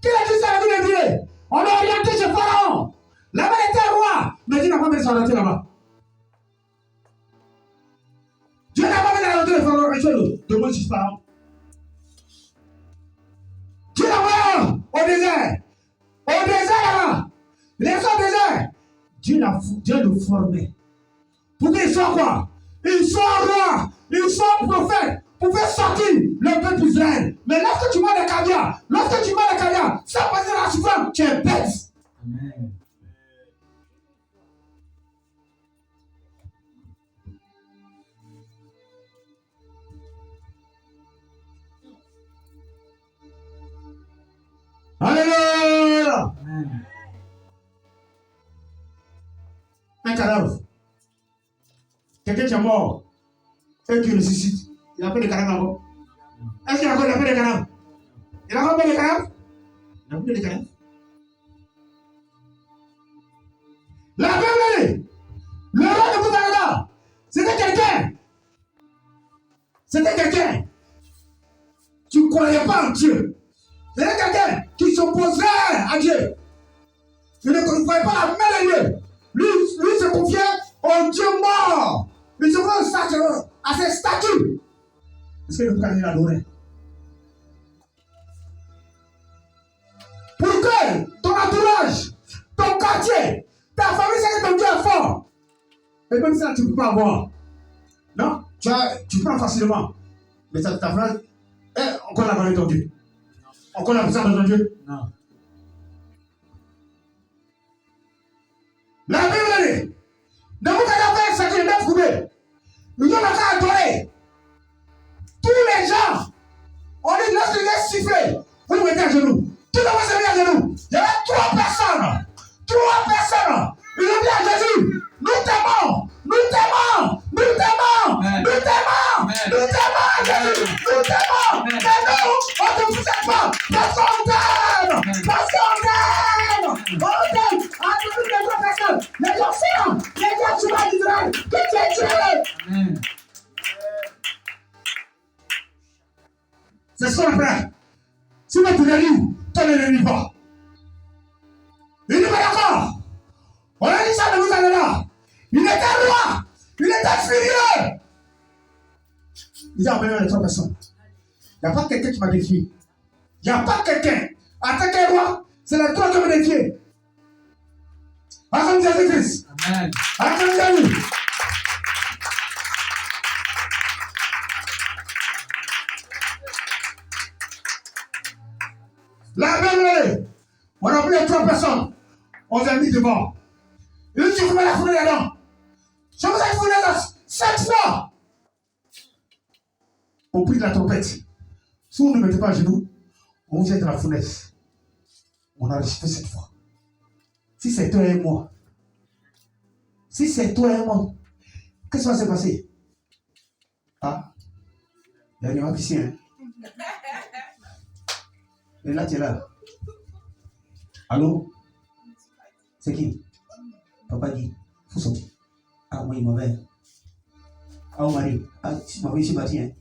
qu'il a dit sur la ligne de prier. On l'a orienté chez Pharaon. Là-bas, il était roi. Mais Dieu n'a pas mis s'orienter là-bas. Dieu n'a pas mis s'orienter le Pharaon. De Moïse sur Pharaon. Dieu l'a envoyé au désert. Au désert là-bas. Les autres déserts. Dieu le formait. Pour qu'il soit quoi? Il soit roi, il soit prophète, pour faire sortir le peuple d'Israël. Mais lorsque tu manges le caviar, ça passe dans la souffrance, tu es bête. Amen. Alléluia. Amen. Un cadavre. Quelqu'un qui est mort et qui ressuscite, il a fait des cadavres encore. Est-ce qu'il a fait des cadavres? Il a encore fait des cadavres? Il a fait des cadavres. La Bible, le roi de Nebuchadnezzar, c'était quelqu'un. Tu ne croyais pas en Dieu. C'était quelqu'un qui s'opposait à Dieu. Tu ne croyais pas la main de Dieu. Lui se confiait au Dieu mort. Il se confiait à ses statues. Est-ce que Nebuchadnezzar l'adorait? Pour que ton entourage, ton quartier, ta famille, c'est que ton Dieu est fort. Et même ça, tu ne peux pas avoir. Non, tu prends facilement. Mais ta phrase, encore la valeur de ton Dieu. Encore la puissance de ton Dieu. Non. La Bible dit, Nebuchadnezzar fait sacré 9 coupés. Nous avons qu'à adorer. Tous les gens, on dit lorsqu'il est sifflé, vous vous mettez à genoux. Tout le monde s'est mis à genoux. Il y avait 3 personnes. Ils ont dit à Jésus, Nous t'aimons. Nous t'aimons. Nous t'aimons. Amen. Nous t'aimons. Amen. Nous t'aimons, Jésus. Nous t'aimons. Amen. Mais nous, on ne vous aime pas. Parce qu'on t'aime. Amen. Parce qu'on t'aime. On t'aime. En début de trois personnes. Les océans. Les dieux souvent d'Israël. Que tu es tué. Amen. C'est ce qu'on appelle. Si vous te relis, toi ne le lis pas. Il n'est pas d'accord. On a dit ça de vous aller là. Il était roi. Il était furieux. Il a emmené les trois personnes. Il n'y a pas quelqu'un qui m'a défié. Il n'y a pas quelqu'un. En tant que roi, c'est les trois qui m'ont défié. Acclame Jésus-Christ. Amen. Acclame Jésus. La Bible, on a pris les trois personnes. On les a mis devant. Il dit, vous la foulée là-dedans. Je vous ai foulé là 7 fois. Au prix de la trompette. Si vous ne mettez pas à genoux, on vous jette dans la fournaise. On a rejeté 7 fois. Si c'est toi et moi, si c'est toi et moi, qu'est-ce qui va se passer? Ah, il y a des gens ici, hein. Et là, tu es là. Allô? C'est qui? Papa dit, il faut sortir. Ah, moi, il m'avait. Ah, mon mari. Ah, tu m'avais ici bâti, hein.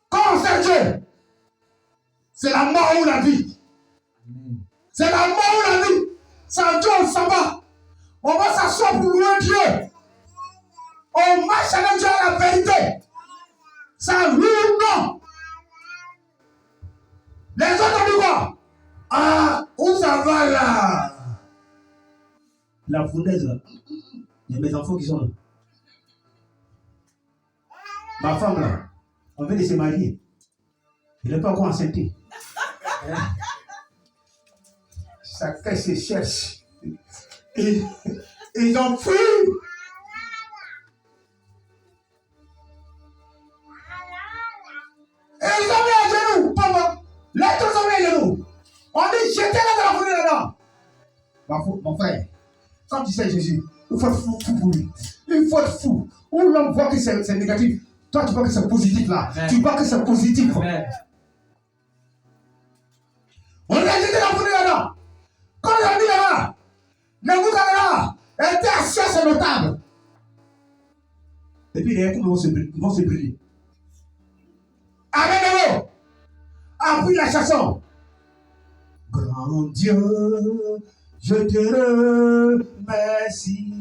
Comment c'est Dieu? C'est la mort ou la vie. C'est la mort ou la vie. Sans Dieu, on s'en va. On va s'asseoir pour louer Dieu. On marche avec Dieu à la vérité. Ça loue non. Les autres disent quoi? Ah, où ça va là? La fournaise là. Il y a mes enfants qui sont là. Ma femme là, on vient de se marier. Il n'est pas encore enceinte. Chacun se cherche. Et ils ont fui. Et ils ont mis à genoux. Papa, les trois ont mis à genoux. On dit jetez-les dans la fournaise là-dedans. Mon frère, quand tu sais Jésus, il faut être fou pour lui. Il faut être fou. Où l'homme voit que c'est négatif, toi tu vois que c'est positif là. Amen. Tu vois que c'est positif. Amen. On a jeté la fournaise là-dedans. Quand on a mis là-bas, Neboukhadnezzar était assis à sa notable. Et puis les écrans vont se brûler. Abednego a pris la chanson. Grand Dieu, je te remercie.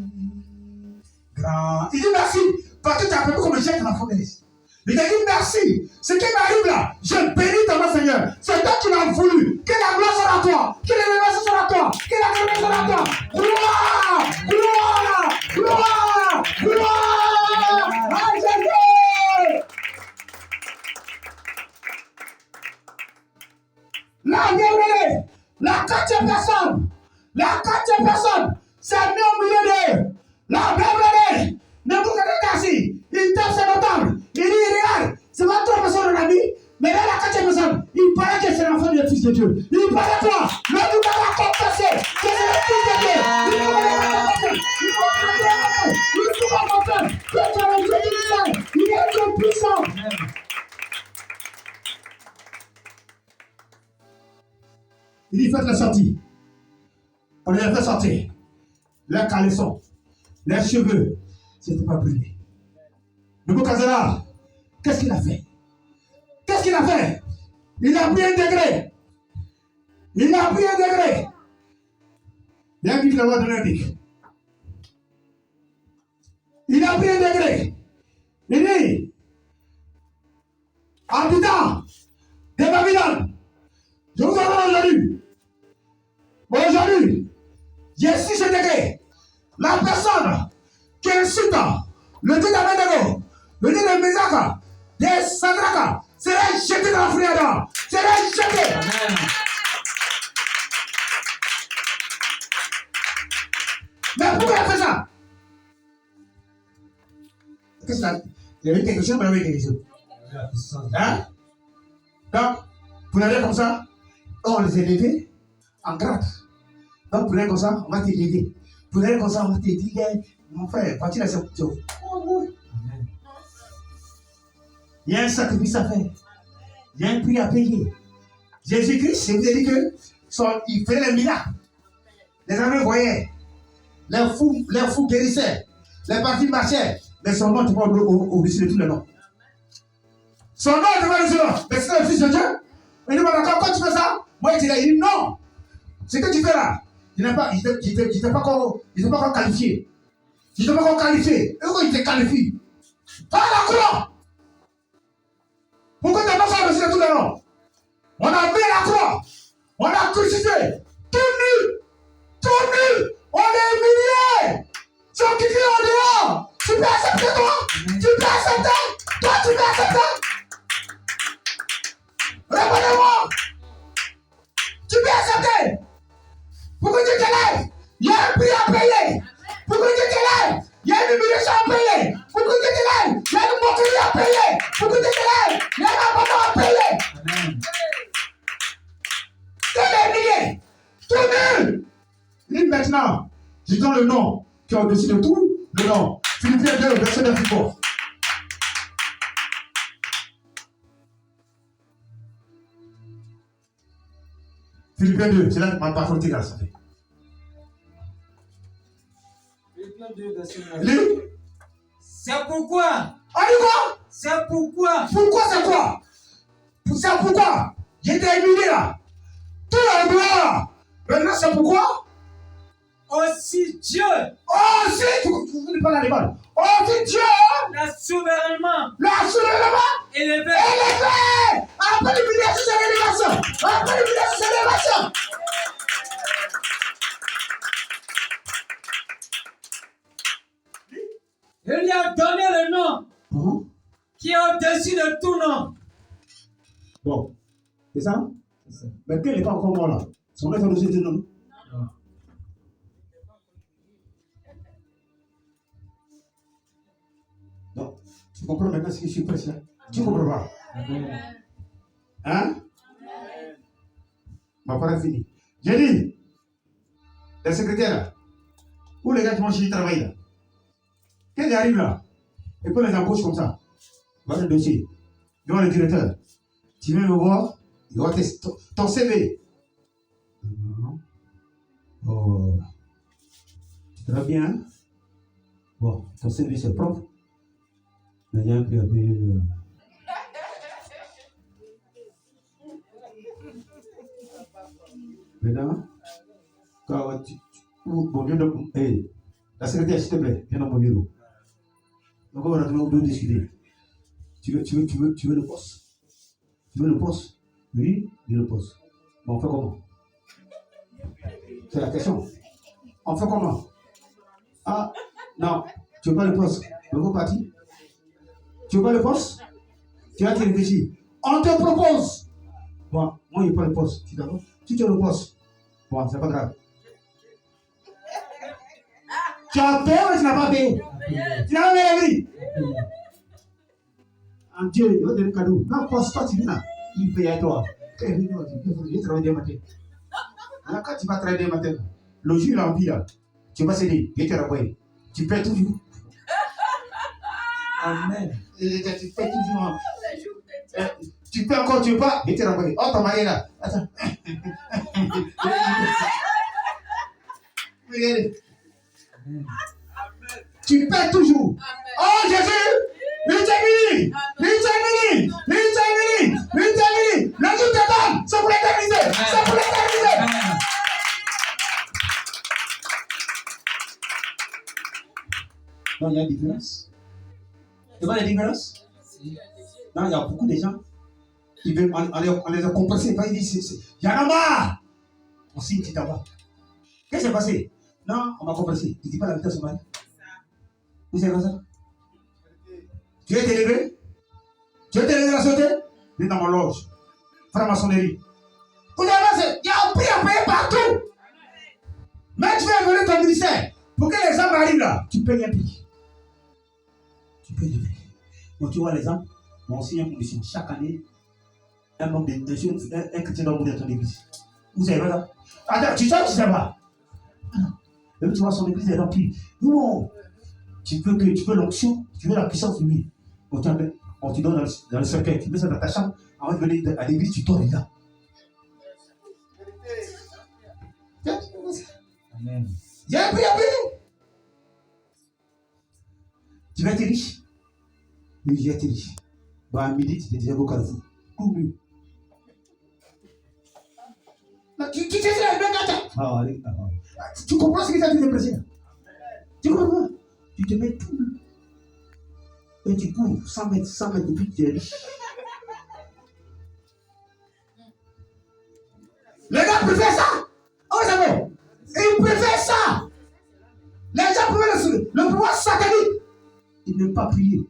Grand. Il dit merci parce que tu as fait comme le jet dans la fournaise. Il a dit merci. Ce qui m'arrive là, je bénis ton nom, Seigneur. C'est toi qui m'as voulu. Que la gloire soit à toi. Que la remercie soit à toi. Que la gloire soit à toi. Gloire, gloire, gloire, gloire à Jésus. La Bible, la quatrième personne, c'est mis au milieu d'eux. La Bible, Neboukhadnezzar, il tape ses notables. Il dit, regarde, c'est pas trois personnes on a mis, mais là, la quatrième personne, il paraît que c'est l'enfant du fils de Dieu. Il paraît quoi? Neboukhadnezzar a confessé que c'est le fils de Dieu. Il est Dieu puissant. Il dit, faites la sortie. On les a fait sortir. Leurs caleçons, leurs cheveux, c'était pas brûlé. Neboukhadnezzar, qu'est-ce qu'il a fait? Qu'est-ce qu'il a fait? Il a pris un degré. Il a pris un degré. Il a dit qu'il va donner un bic. Il a pris un degré. Il dit, habitants de Babylone, je vous ordonne aujourd'hui. Aujourd'hui, j'ai 6 degrés. La personne qui insulte le Dieu d'Abednego, le Dieu de Mesaka, de Sadraka, sera jeté dans la fournaise. Sera jeté. Amen. Mais pourquoi il a fait ça? Qu'est-ce que c'est? Il y avait quelque chose, mais il y avait quelque chose. Hein? Donc, vous l'avez comme ça? On les élevait en grade. Donc, pour aller comme ça, on va t'élever. Pour aller comme ça, on va te dire, mon frère, quand il a cette chose. Il y a un sacrifice à faire. Il y a un prix à payer. Jésus-Christ, je vous ai dit que il faisait les miracles. Les amis voyaient. Les fous guérissaient. Les partis marchaient. Mais son nom était pas au-dessus de tous les noms. Son nom était pas au-dessus de tous les noms. Mais c'est le Fils de Dieu. Il dit, quand tu fais ça, moi, il dit, non. Ce que tu fais là, il n'était pas encore qualifié. Il n'était pas encore qualifié. Et pourquoi il te qualifie? Va à la croix. Pourquoi tu n'as pas ça au-dessus de tous les noms? On a mis la croix. On a crucifié. Tout nu. On est humilié. Ceux qui vivent en dehors. Tu peux accepter toi? Tu peux accepter? Toi, tu peux accepter? Répondez-moi. Tu peux accepter? Pourquoi tu te lèves? Il y a un prix à payer. Pourquoi tu te lèves? Il y a une humiliation à payer. Pourquoi tu te lèves? Il y a une moquerie à payer. Pourquoi tu te lèves? Il y a un abandon à payer. Amen. Tu es humilié. Tout nu. Il dit maintenant, je donne le nom qui est au-dessus de tout le nom. Philippiens 2, verset 9 fort. Philippiens 2, c'est là que ma parole là, ça fait. Philippiens 2, verset 9. Lis. C'est pourquoi. On dit quoi? C'est pourquoi. Pourquoi c'est quoi? C'est pourquoi? J'étais humilié là. Tout est dehors. Maintenant c'est pourquoi? Aussi Dieu. Aussi, tu ne parles pas l'école. Aussi Dieu. L'a souverainement. Élevé. Après l'humiliation, c'est l'élévation. Après l'humiliation, c'est l'élévation. Il lui a donné le nom qui est au-dessus de tout nom. Bon, c'est ça? Mais quel n'est pas encore mort là? Son nom est au-dessus de tout nom. Donc, tu comprends maintenant ce que je suis prêché là? Tu comprends pas? Hein? Ma parole est finie. J'ai dit, les secrétaires là, où les gars qui vont chez travailler là, quand ils arrivent là, et puis les embauchent comme ça, voilà le dossier, devant le directeur, tu viens me voir, il va ton CV. Oh, tu travailles bien, hein? Bon, ton CV c'est propre. Mais il y a un prix à payer. Maintenant, quand bon, viens donc, la secrétaire, s'il te plaît, viens dans mon bureau. Donc, on va retourner discuter. Tu veux le poste? Tu veux le poste? Oui, il le poste. Bon, on fait comment? C'est la question. On fait comment? Ah, non, tu veux pas le poste? Le gros parti? Tu veux pas le poste? Tu vas te réfléchir. On te propose. Bon, moi, il n'y a pas le poste. Tu es d'accord? Si tu as le poste, bon, c'est pas grave. Tu as payé ou tu n'as pas payé? Tu n'as pas payé, oui. En Dieu, il va te donner un cadeau. Non, poste, toi, tu viens là. Il paye à toi. Il travaille dès matin. Là, quand tu vas travailler dès matin, le jour, il a envie là. Tu vas céder, il te renvoyer. Tu paies toujours. Amen. Tu paies toujours. Tu peux encore, tu veux pas, il te renvoyer. Oh, ton mari est là. Attends. Regardez. Tu paies toujours. Oh Jésus, il t'émine. Le jour te donne, c'est pour l'éterniser. C'est pour l'éterniser. Non, il y a une différence. Tu vois la différence? Non, il y a beaucoup de gens qui veulent, on les a compressés. Ils disent, il y en a marre. On signe, tu t'en vas. Qu'est-ce qui s'est passé? Non, on m'a compressé. Tu ne dis pas la vérité à son mari. Où c'est comme ça? Tu es élevé? Tu es élevé dans la société? Viens dans mon loge. Franc-maçonnerie. Vous avez, il y a un prix à payer partout. Mais tu vas venir ton ministère. Pour que les hommes arrivent là, tu payes un prix. Tu payes le prix. Quand tu vois les hommes, on signe une condition. Chaque année, Un homme un chrétien doit mourir dans ton église. Vous savez pas ça? Attends, tu sais ou tu sais pas? Même tu vois, son église est remplie. Non, tu veux l'onction, tu veux la puissance de lui. On te donne dans le cercueil, tu mets ça dans ta chambre. Avant de venir à l'église, tu dors là. Amen. Il y a un prix à payer. Tu vas être riche. Oui, j'ai été riche. Bon, à midi, tu te disais au carrefour. Couru. Tu sais, c'est un mec à ah, allez. Tu comprends ce que ça dit le président? Tu comprends? Tu te mets tout. Et tu cours 100 mètres depuis que tu es riche. Les gars préfèrent ça. Oh, vous savez, ils préfèrent ça. Les gens préfèrent le pouvoir satanique. Ils n'aiment pas prier.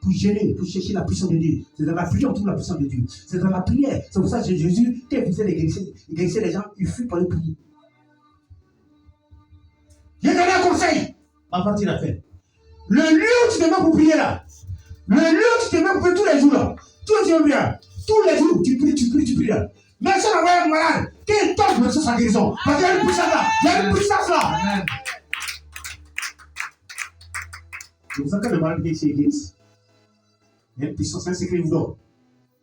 Pour gêner, pour chercher la puissance de Dieu. C'est dans la prière qu'on trouve la puissance de Dieu. C'est dans la prière. C'est pour ça que Jésus, quand il faisait il guérissait les gens, il fut pour les prier. J'ai donné un conseil. Avant qu'il a fait. Le lieu où tu te mets pour prier là, le lieu où tu te mets pour prier tous les jours là, tous les jours, tu pries là. Mais si on envoie un malade, qu'il tombe sur sa guérison. Parce qu'il y a une puissance là. Il y a une puissance là. Amen. C'est pour ça que le malade vient chez l'église. Il y a une puissance, c'est un secret, vous donne.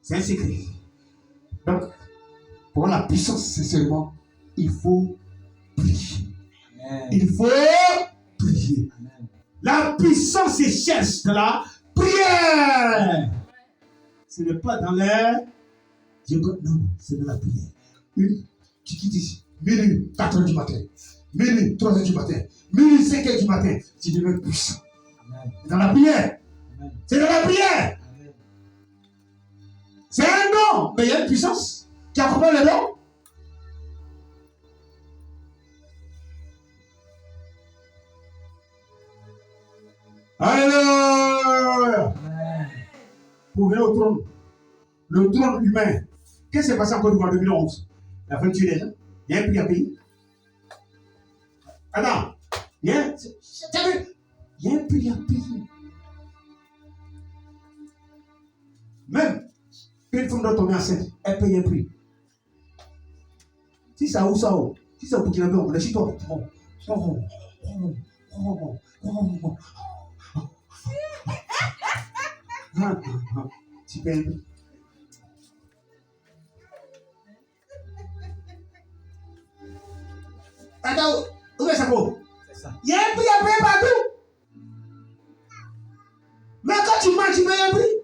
C'est un secret. Donc, pour la puissance, sincèrement, il faut prier. Amen. Il faut prier. Amen. La puissance se cherche dans la prière. Ce n'est pas dans l'air. Non, c'est dans la prière. Tu quittes ici. Minuit, 4 h du matin. Minuit, 3 h du matin. Minuit, 5 h du matin. Tu deviens puissant. Amen. C'est dans la prière. Amen. C'est dans la prière. Amen. C'est un nom, mais il y a une puissance. Tu accompagnes le nom. Alléluia. Pour venir au trône. Le trône humain. Qu'est-ce qui s'est passé en Côte d'Ivoire en 2011? Il a fallu tuer des gens. Il y a un prix à payer. Attends. Il y a un prix à payer. Même une femme doit tomber enceinte, elle paye un prix. Si ça ou ça, si ça pour qu'il y ait un peu, lâche-toi. Tu payes un prix. Attends, où est-ce que C'est ça. il y a un prix à payer partout. Mais quand tu manges, tu payes un prix.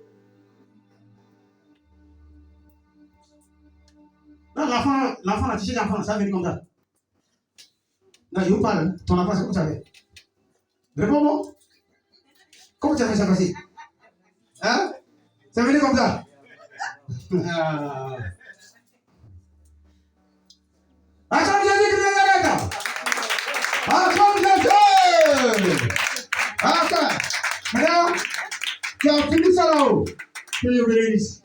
Non, l'enfant, la t-shirt d'enfant, ça vient comme ça. Non, je vous parle. Ton enfant, c'est comme ça fait. Réponds-moi. Comment tu as fait ça passer? Hein? Ça venait comme ça. Attends, Attends, maintenant, tu as fini ça là-haut. Que je bénisse.